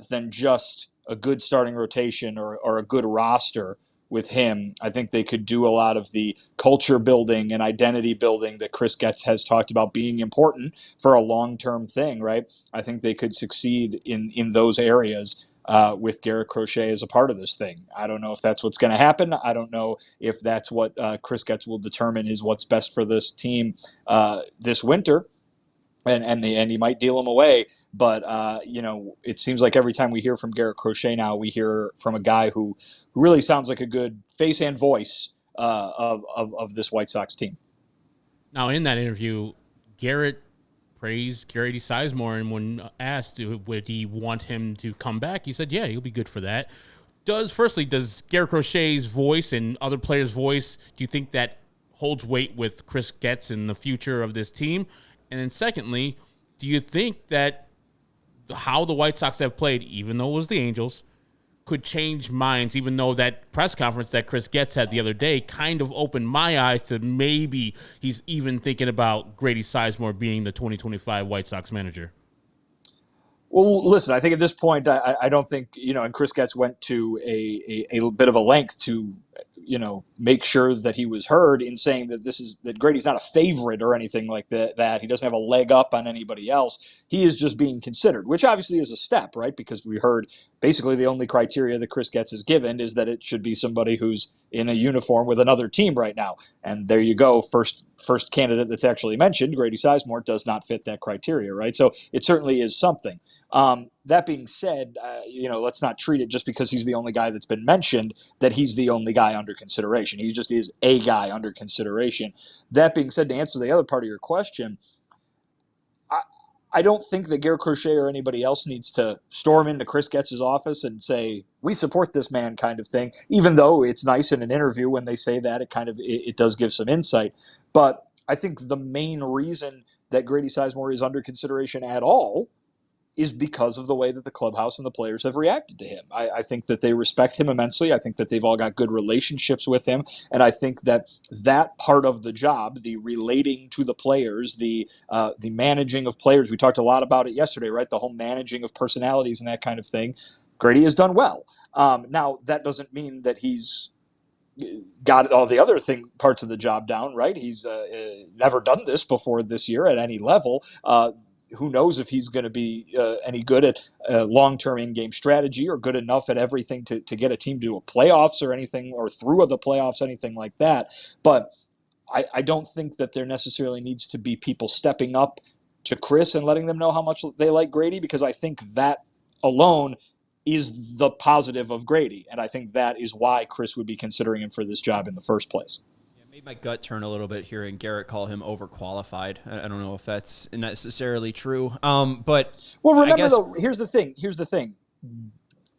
than just a good starting rotation or a good roster with him. I think they could do a lot of the culture building and identity building that Chris Getz has talked about being important for a long-term thing, right? I think they could succeed in those areas with Garrett Crochet as a part of this thing. I don't know if that's what's going to happen. I don't know if that's what Chris Getz will determine is what's best for this team this winter. And he might deal him away, but it seems like every time we hear from Garrett Crochet now, we hear from a guy who really sounds like a good face and voice of this White Sox team. Now, in that interview, Garrett praised Grady Sizemore, and when asked would he want him to come back, he said, "Yeah, he'll be good for that." Does Garrett Crochet's voice and other players' voice, do you think that holds weight with Chris Getz in the future of this team? And then secondly, do you think that how the White Sox have played, even though it was the Angels, could change minds, even though that press conference that Chris Getz had the other day kind of opened my eyes to maybe he's even thinking about Grady Sizemore being the 2025 White Sox manager? Well, listen, I think at this point, I don't think, and Chris Getz went to a bit of a length to, make sure that he was heard in saying that Grady's not a favorite or anything like that. He doesn't have a leg up on anybody else. He is just being considered, which obviously is a step, right? Because we heard basically the only criteria that Chris Getz is given is that it should be somebody who's in a uniform with another team right now. And there you go. First candidate that's actually mentioned, Grady Sizemore, does not fit that criteria, right? So it certainly is something. That being said, let's not treat it just because he's the only guy that's been mentioned that he's the only guy under consideration. He just is a guy under consideration. That being said, to answer the other part of your question, I don't think that Garrett Crochet or anybody else needs to storm into Chris Getz's office and say, we support this man kind of thing, even though it's nice in an interview when they say that. It does give some insight. But I think the main reason that Grady Sizemore is under consideration at all is because of the way that the clubhouse and the players have reacted to him. I think that they respect him immensely. I think that they've all got good relationships with him. And I think that part of the job, the relating to the players, the managing of players, we talked a lot about it yesterday, right? The whole managing of personalities and that kind of thing, Grady has done well. Now, that doesn't mean that he's got all the other parts of the job down, right? He's never done this before this year at any level. Who knows if he's going to be any good at long-term in-game strategy or good enough at everything to get a team to a playoffs or anything, or through the playoffs, anything like that. But I don't think that there necessarily needs to be people stepping up to Chris and letting them know how much they like Grady, because I think that alone is the positive of Grady. And I think that is why Chris would be considering him for this job in the first place. Made my gut turn a little bit hearing Garrett call him overqualified. I don't know if that's necessarily true. But remember though, here's the thing.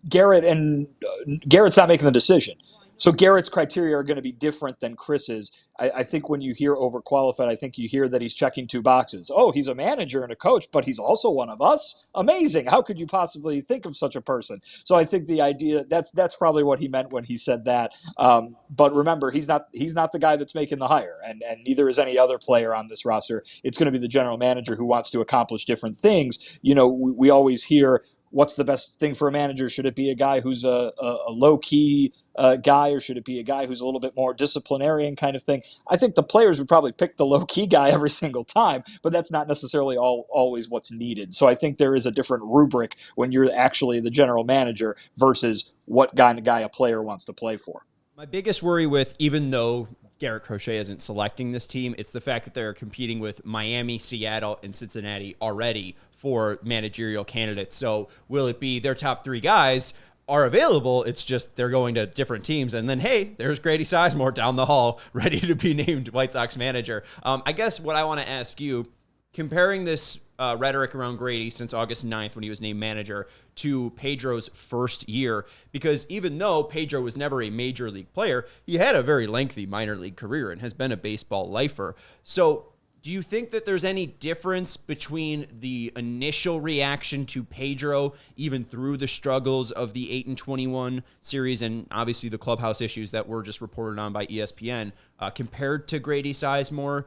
Garrett's not making the decision. So Garrett's criteria are going to be different than Chris's. I think when you hear overqualified, I think you hear that he's checking two boxes. Oh, he's a manager and a coach, but he's also one of us. Amazing. How could you possibly think of such a person? So I think the idea that's probably what he meant when he said that. But remember, he's not the guy that's making the hire, and neither is any other player on this roster. It's going to be the general manager who wants to accomplish different things. We always hear, what's the best thing for a manager? Should it be a guy who's a low-key guy, or should it be a guy who's a little bit more disciplinarian kind of thing? I think the players would probably pick the low-key guy every single time, but that's not necessarily always what's needed. So I think there is a different rubric when you're actually the general manager versus what kind of guy a player wants to play for. My biggest worry with, even though Garrett Crochet isn't selecting this team, it's the fact that they're competing with Miami, Seattle, and Cincinnati already for managerial candidates. So will it be their top three guys are available? It's just they're going to different teams. And then, hey, there's Grady Sizemore down the hall ready to be named White Sox manager. I guess what I want to ask you, comparing this rhetoric around Grady since August 9th when he was named manager to Pedro's first year, because even though Pedro was never a major league player, he had a very lengthy minor league career and has been a baseball lifer. So do you think that there's any difference between the initial reaction to Pedro, even through the struggles of the 8-21 series and obviously the clubhouse issues that were just reported on by ESPN, compared to Grady Sizemore?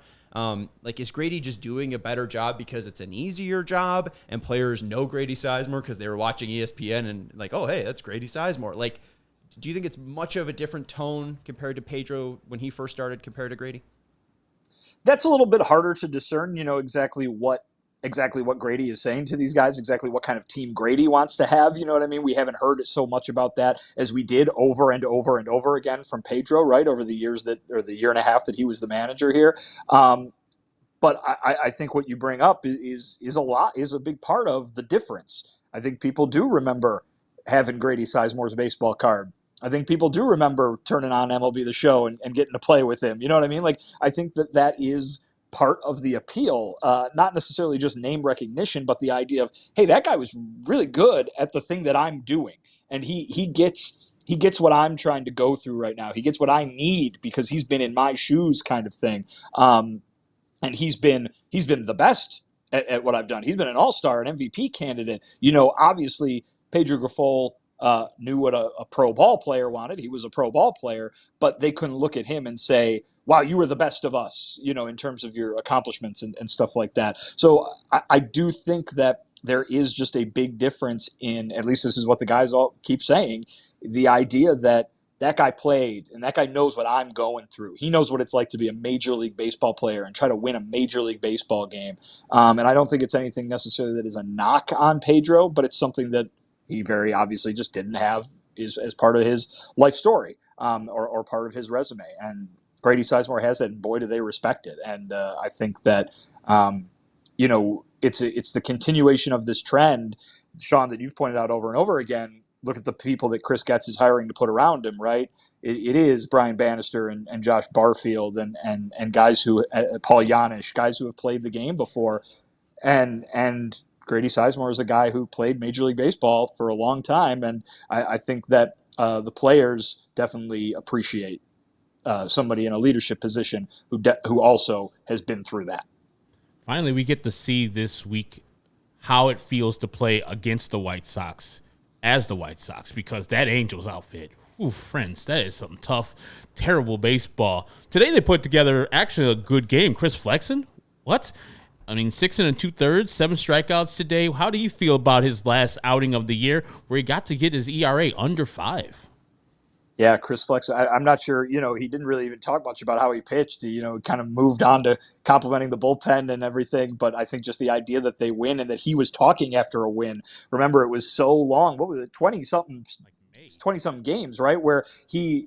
Is Grady just doing a better job because it's an easier job and players know Grady Sizemore because they were watching ESPN and oh, hey, that's Grady Sizemore? Do you think it's much of a different tone compared to Pedro when he first started compared to Grady? That's a little bit harder to discern, exactly what Grady is saying to these guys, exactly what kind of team Grady wants to have. You know what I mean? We haven't heard so much about that as we did over and over and over again from Pedro, right, over the year and a half that he was the manager here. But I think what you bring up is a big part of the difference. I think people do remember having Grady Sizemore's baseball card. I think people do remember turning on MLB The Show and getting to play with him. You know what I mean? I think that is part of the appeal, not necessarily just name recognition, but the idea of, hey, that guy was really good at the thing that I'm doing. And he gets what I'm trying to go through right now. He gets what I need because he's been in my shoes kind of thing. And he's been the best at what I've done. He's been an all-star, an MVP candidate. Obviously Pedro Grifol knew what a pro ball player wanted. He was a pro ball player, but they couldn't look at him and say, wow, you were the best of us, in terms of your accomplishments and stuff like that. So I do think that there is just a big difference in, at least this is what the guys all keep saying, the idea that that guy played, and that guy knows what I'm going through. He knows what it's like to be a Major League Baseball player and try to win a Major League Baseball game. And I don't think it's anything necessarily that is a knock on Pedro, but it's something that he very obviously just didn't have as part of his life story or part of his resume. And Grady Sizemore has it, and boy, do they respect it. And I think that, it's the continuation of this trend, Sean, that you've pointed out over and over again. Look at the people that Chris Getz is hiring to put around him, right? It is Brian Bannister and Josh Barfield and guys who, Paul Janisch, guys who have played the game before. And Grady Sizemore is a guy who played Major League Baseball for a long time. And I think that the players definitely appreciate somebody in a leadership position who also has been through that. Finally, we get to see this week how it feels to play against the White Sox as the White Sox, because that Angels outfit, friends, that is some tough, terrible baseball. Today they put together actually a good game. Chris Flexen, what? 6 2/3, 7 strikeouts today. How do you feel about his last outing of the year where he got to get his ERA under 5? Yeah, Chris Flexen, I'm not sure, he didn't really even talk much about how he pitched. He, kind of moved on to complimenting the bullpen and everything. But I think just the idea that they win and that he was talking after a win. Remember, it was so long. What was it? 20-something games, right? Where he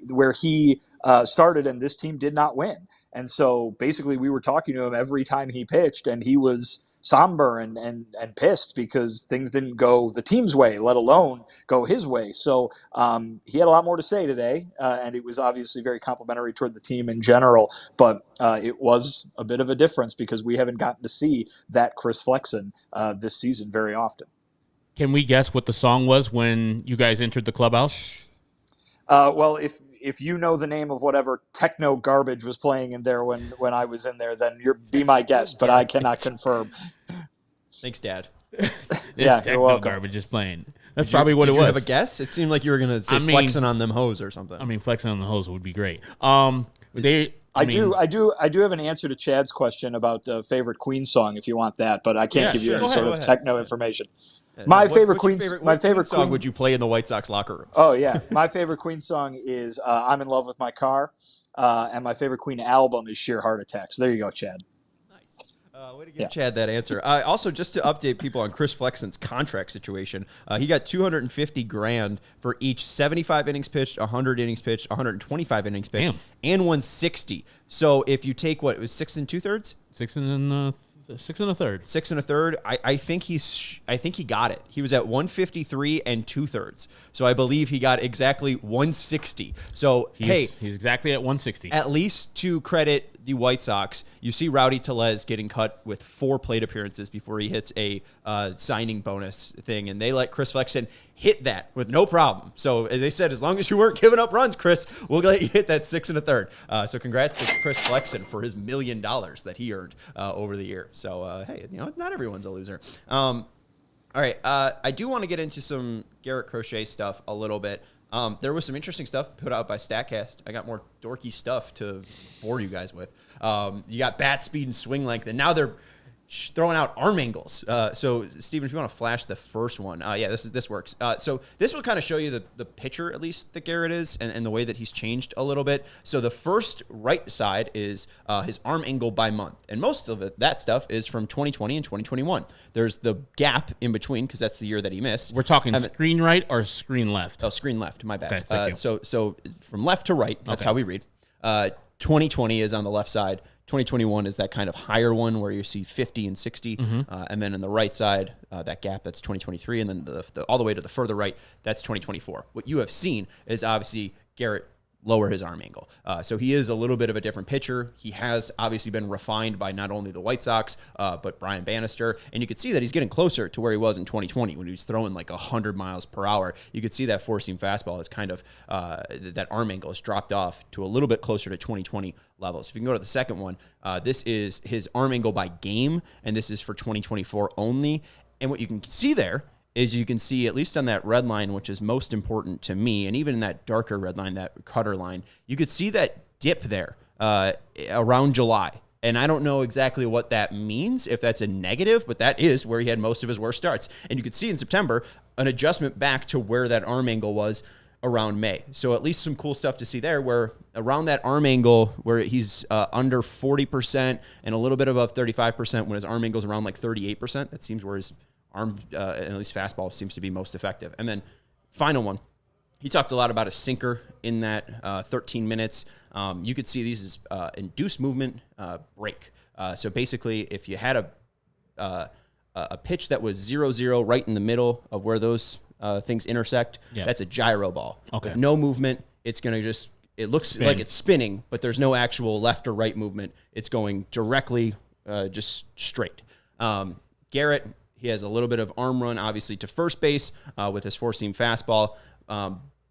started and this team did not win. And so basically we were talking to him every time he pitched, and he was somber and pissed because things didn't go the team's way, let alone go his way. So he had a lot more to say today, and it was obviously very complimentary toward the team in general. But it was a bit of a difference because we haven't gotten to see that Chris Flexen this season very often. Can we guess what the song was when you guys entered the clubhouse? Well, if you know the name of whatever techno garbage was playing in there when I was in there, then be my guest, but I cannot confirm. Thanks, Dad. Yeah, techno you're welcome. garbage is playing. That's probably what it was. Did you have a guess? It seemed like you were going to say flexing on them hose or something. Flexing on the hose would be great. I do have an answer to Chad's question about favorite Queen song if you want that, but I can't give you any sort of techno information. My favorite Queen song would you play in the White Sox locker room? Oh yeah, my favorite Queen song is "I'm in Love with My Car," and my favorite Queen album is "Sheer Heart Attack." So there you go, Chad. Nice. Way to give Chad that answer. Also, just to update people on Chris Flexen's contract situation, he got $250,000 for each 75 innings pitched, 100 innings pitched, 125 innings pitched, and 160. So if you take what it was 6 2/3, 6 1/3. 6 1/3. I think he got it. He was at 153 2/3. So I believe he got exactly 160. So he's exactly at 160. At least to credit the White Sox, you see Rowdy Tellez getting cut with 4 plate appearances before he hits a signing bonus thing, and they let Chris Flexen hit that with no problem. So as they said, as long as you weren't giving up runs, Chris, we'll let you hit that 6 1/3. So congrats to Chris Flexen for his $1 million that he earned over the year. So hey, not everyone's a loser. All right, I do want to get into some Garrett Crochet stuff a little bit. There was some interesting stuff put out by StatCast. I got more dorky stuff to bore you guys with. You got bat speed and swing length, and now they're throwing out arm angles. So, Steven, if you want to flash the first one, this works. So this will kind of show you the pitcher, at least, that Garrett is, and the way that he's changed a little bit. So the first right side is his arm angle by month, and most of that stuff is from 2020 and 2021. There's the gap in between because that's the year that he missed. We're talking screen right or screen left? Oh, screen left. My bad. Okay, thank you. So from left to right, that's how we read. 2020 is on the left side. 2021 is that kind of higher one where you see 50 and 60. And then on the right side, that gap, that's 2023. And then the all the way to the further right, that's 2024. What you have seen is obviously Garrett lower his arm angle. So he is a little bit of a different pitcher. He has obviously been refined by not only the White Sox, but Brian Bannister. And you could see that he's getting closer to where he was in 2020 when he was throwing like 100 miles per hour. You could see that four-seam fastball is kind of, that arm angle has dropped off to a little bit closer to 2020 levels. If you can go to the second one, this is his arm angle by game, and this is for 2024 only. And what you can see there is you can see, at least on that red line, which is most important to me, and even in that darker red line, that cutter line, you could see that dip there around July. And I don't know exactly what that means, if that's a negative, but that is where he had most of his worst starts. And you could see in September an adjustment back to where that arm angle was around May. So at least some cool stuff to see there, where around that arm angle where he's under 40% and a little bit above 35% when his arm angle's around like 38%. That seems where his arm, at least fastball, seems to be most effective. And then final one, he talked a lot about a sinker in that 13 minutes. You could see these as induced movement break. So basically, if you had a pitch that was 0-0 right in the middle of where those things intersect, that's a gyro ball. Okay. With no movement, it's going to just, it looks like it's spinning, but there's no actual left or right movement. It's going directly just straight. Garrett, he has a little bit of arm run, obviously, to first base with his four-seam fastball.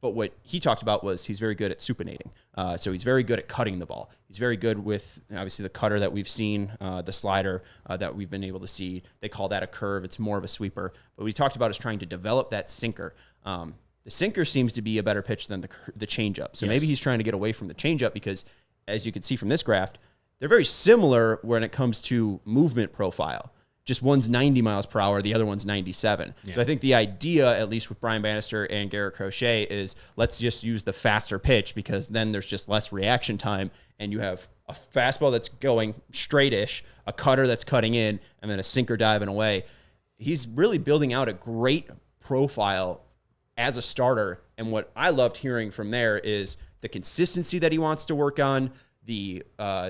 But what he talked about was he's very good at supinating. So he's very good at cutting the ball. He's very good with, obviously, the cutter that we've seen, the slider that we've been able to see. They call that a curve. It's more of a sweeper. But what he talked about is trying to develop that sinker. The sinker seems to be a better pitch than the changeup. So maybe he's trying to get away from the changeup because, as you can see from this graph, they're very similar when it comes to movement profile. Just one's 90 miles per hour, the other one's 97. Yeah. So I think the idea, at least with Brian Bannister and Garrett Crochet, is let's just use the faster pitch because then there's just less reaction time and you have a fastball that's going straight-ish, a cutter that's cutting in, and then a sinker diving away. He's really building out a great profile as a starter, and what I loved hearing from there is the consistency that he wants to work on, the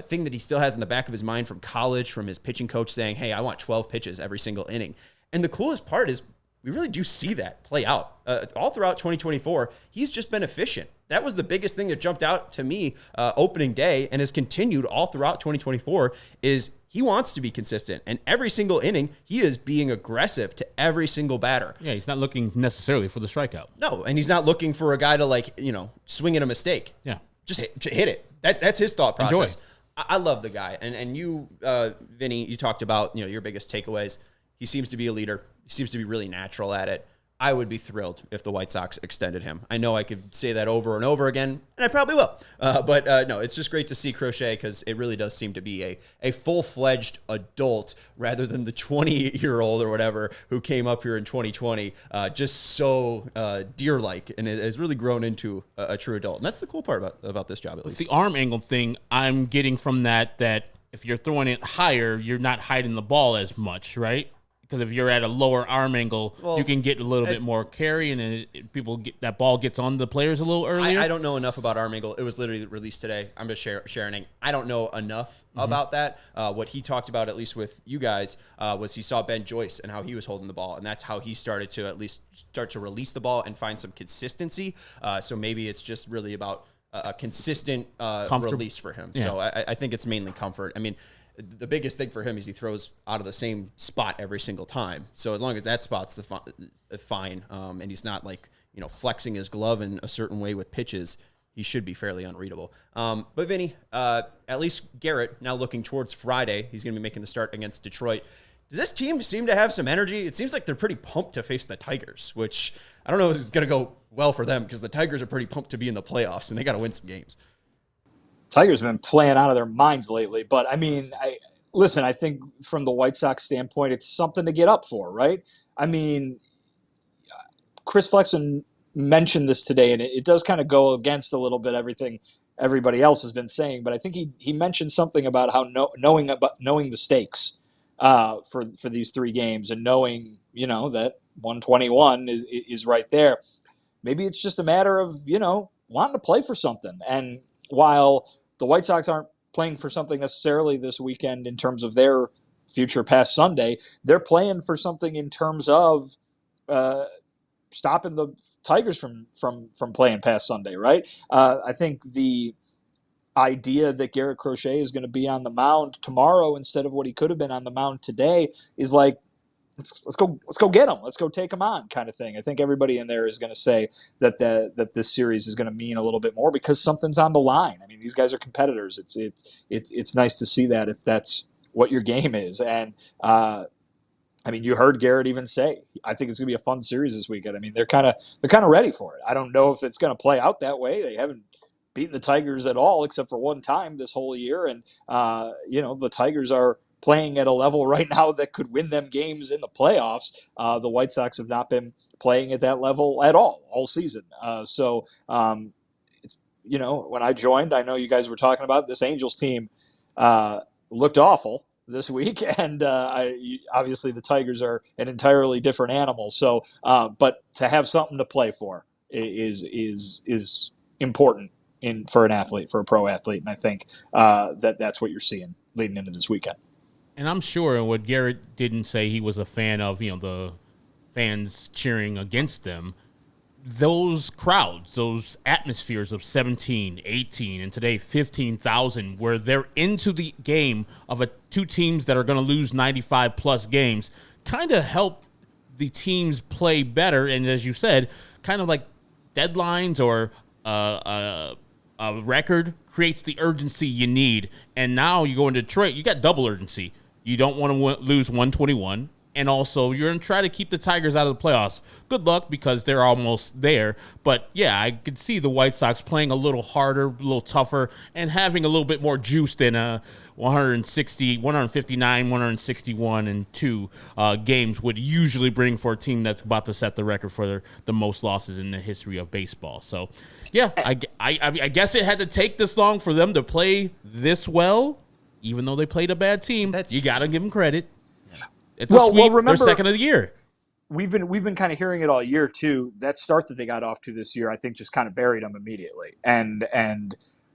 thing that he still has in the back of his mind from college, from his pitching coach saying, hey, I want 12 pitches every single inning. And the coolest part is we really do see that play out. All throughout 2024, he's just been efficient. That was the biggest thing that jumped out to me opening day and has continued all throughout 2024 is he wants to be consistent. And every single inning, he is being aggressive to every single batter. Yeah, he's not looking necessarily for the strikeout. No, and he's not looking for a guy to, swing at a mistake. Yeah. Just hit it. That's his thought process. Enjoy. I love the guy. And you, Vinny, you talked about, your biggest takeaways. He seems to be a leader. He seems to be really natural at it. I would be thrilled if the White Sox extended him. I know I could say that over and over again, and I probably will. But no, it's just great to see Crochet because it really does seem to be a full-fledged adult rather than the 20-year-old or whatever who came up here in 2020, just so deer-like, and it has really grown into a true adult. And that's the cool part about this job, at least. The arm angle thing, I'm getting from that if you're throwing it higher, you're not hiding the ball as much, right? Because if you're at a lower arm angle, you can get a little bit more carry, and that ball gets on the players a little earlier. I don't know enough about arm angle. It was literally released today. I'm just sharing. I don't know enough about that. What he talked about, at least with you guys, was he saw Ben Joyce and how he was holding the ball, and that's how he started to at least start to release the ball and find some consistency. So maybe it's just really about a consistent release for him. Yeah. So I think it's mainly comfort. I mean, the biggest thing for him is he throws out of the same spot every single time. So as long as that spot's fine, and he's not flexing his glove in a certain way with pitches, he should be fairly unreadable. But Vinny, at least Garrett, now looking towards Friday, he's going to be making the start against Detroit. Does this team seem to have some energy? It seems like they're pretty pumped to face the Tigers, which I don't know if it's going to go well for them because the Tigers are pretty pumped to be in the playoffs, and they got to win some games. Tigers have been playing out of their minds lately, but I mean, I think from the White Sox standpoint, it's something to get up for, right? I mean, Chris Flexen mentioned this today, and it does kind of go against a little bit everything everybody else has been saying, but I think he mentioned something about how knowing the stakes for these three games and knowing, that 121 is right there. Maybe it's just a matter of, wanting to play for something. And while the White Sox aren't playing for something necessarily this weekend in terms of their future past Sunday, they're playing for something in terms of stopping the Tigers from playing past Sunday, right? I think the idea that Garrett Crochet is going to be on the mound tomorrow instead of what he could have been on the mound today is like, let's go get him. Let's go take him on kind of thing. I think everybody in there is going to say that this series is going to mean a little bit more because something's on the line. I mean, these guys are competitors. It's nice to see that if that's what your game is. And I mean, you heard Garrett even say, I think it's going to be a fun series this weekend. I mean, they're kind of ready for it. I don't know if it's going to play out that way. They haven't beaten the Tigers at all except for one time this whole year. And, the Tigers are playing at a level right now that could win them games in the playoffs. The White Sox have not been playing at that level at all season. It's, when I joined, I know you guys were talking about this Angels team looked awful this week, and obviously the Tigers are an entirely different animal. So, but to have something to play for is important for an athlete, for a pro athlete, and I think that's what you're seeing leading into this weekend. And I'm sure what Garrett didn't say he was a fan of, the fans cheering against them. Those crowds, those atmospheres of 17, 18, and today 15,000, where they're into the game of two teams that are going to lose 95-plus games, kind of help the teams play better. And as you said, kind of like deadlines or a record creates the urgency you need. And now you go into Detroit, you got double urgency. You don't want to lose 121. And also, you're going to try to keep the Tigers out of the playoffs. Good luck, because they're almost there. But, yeah, I could see the White Sox playing a little harder, a little tougher, and having a little bit more juice than 159, 161, and 2 games would usually bring for a team that's about to set the record for the most losses in the history of baseball. So, yeah, I guess it had to take this long for them to play this well, even though they played a bad team. You got to give them credit. It's a sweep. They're second of the year. We've been kind of hearing it all year too. That start that they got off to this year, I think, just kind of buried them immediately. And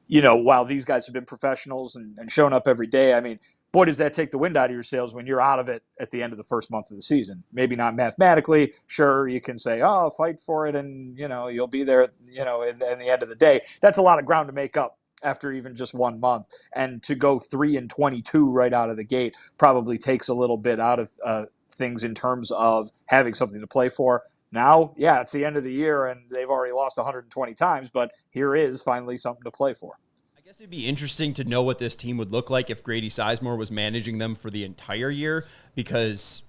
while these guys have been professionals and shown up every day, I mean, boy, does that take the wind out of your sails when you're out of it at the end of the first month of the season. Maybe not mathematically. Sure, you can say, oh, fight for it, and you'll be there. In the end of the day, that's a lot of ground to make up after even just 1 month. And to go 3-22 right out of the gate probably takes a little bit out of things in terms of having something to play for. Now, yeah, it's the end of the year and they've already lost 120 times, but here is finally something to play for. I guess it'd be interesting to know what this team would look like if Grady Sizemore was managing them for the entire year, because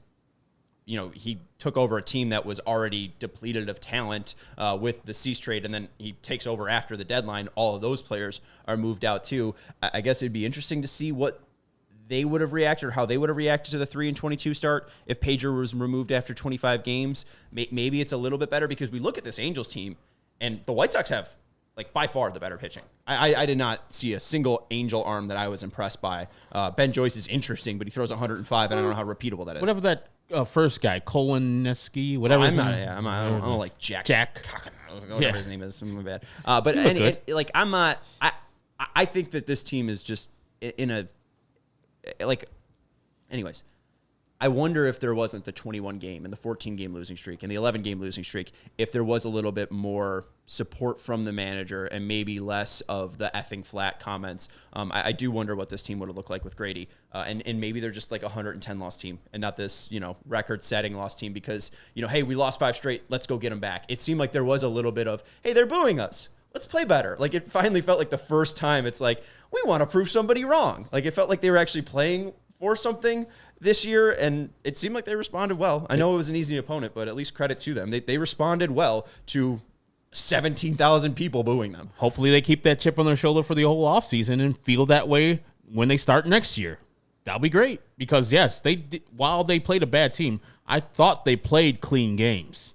he took over a team that was already depleted of talent with the Cease trade, and then he takes over after the deadline. All of those players are moved out too. I guess it'd be interesting to see what they would have reacted, or how they would have reacted to the 3-22 start if Pedro was removed after 25 games. Maybe it's a little bit better, because we look at this Angels team, and the White Sox have by far the better pitching. I did not see a single Angel arm that I was impressed by. Ben Joyce is interesting, but he throws 105, and I don't know how repeatable that is. Whatever that first guy, Koloneski, whatever. I don't like Jack. Whatever his name is. My bad. But I'm not. I think that this team is just in a Anyways, I wonder if there wasn't the 21 game and the 14 game losing streak and the 11 game losing streak, if there was a little bit more support from the manager and maybe less of the effing flat comments. I do wonder what this team would have looked like with Grady. And maybe they're just like a 110 loss team and not this, record setting loss team because, hey, we lost 5 straight. Let's go get them back. It seemed like there was a little bit of, hey, they're booing us. Let's play better. Like, it finally felt like the first time it's like, we want to prove somebody wrong. Like, it felt like they were actually playing for something this year, and it seemed like they responded well. I know it was an easy opponent, but at least credit to them. They responded well to 17,000 people booing them. Hopefully they keep that chip on their shoulder for the whole offseason and feel that way when they start next year. That'll be great because, yes, while they played a bad team, I thought they played clean games.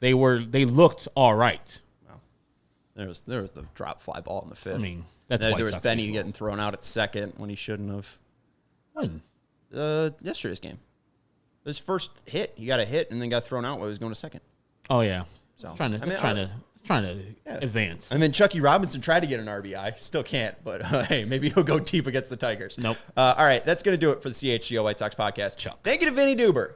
They looked all right. There was the drop fly ball in the 5th. I mean, there was Benny getting thrown out at second when he shouldn't have. When? Yesterday's game. His first hit, he got a hit and then got thrown out while he was going to second. Oh yeah, so trying to advance. I mean, Chucky Robinson tried to get an RBI, still can't. But hey, maybe he'll go deep against the Tigers. Nope. All right, that's gonna do it for the CHGO White Sox podcast. Chuck. Thank you to Vinnie Duber.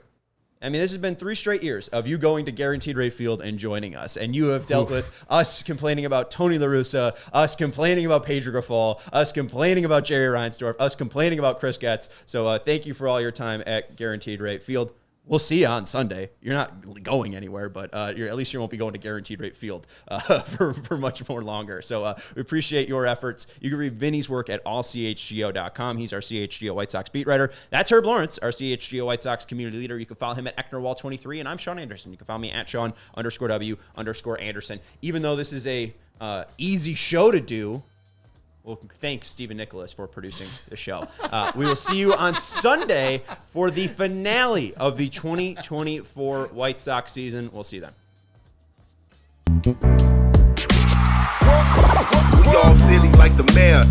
I mean, this has been 3 straight years of you going to Guaranteed Rate Field and joining us. And you have dealt with us complaining about Tony La Russa, us complaining about Pedro Grifol, us complaining about Jerry Reinsdorf, us complaining about Chris Getz. So thank you for all your time at Guaranteed Rate Field. We'll see you on Sunday. You're not going anywhere, but at least you won't be going to Guaranteed Rate Field for much more longer. So we appreciate your efforts. You can read Vinny's work at allchgo.com. He's our CHGO White Sox beat writer. That's Herb Lawrence, our CHGO White Sox community leader. You can follow him at EcknerWall23, and I'm Sean Anderson. You can follow me at Sean_W_Anderson. Even though this is a easy show to do, We'll thank Stephen Nicholas for producing the show. We will see you on Sunday for the finale of the 2024 White Sox season. We'll see you then. We all silly like the mayor.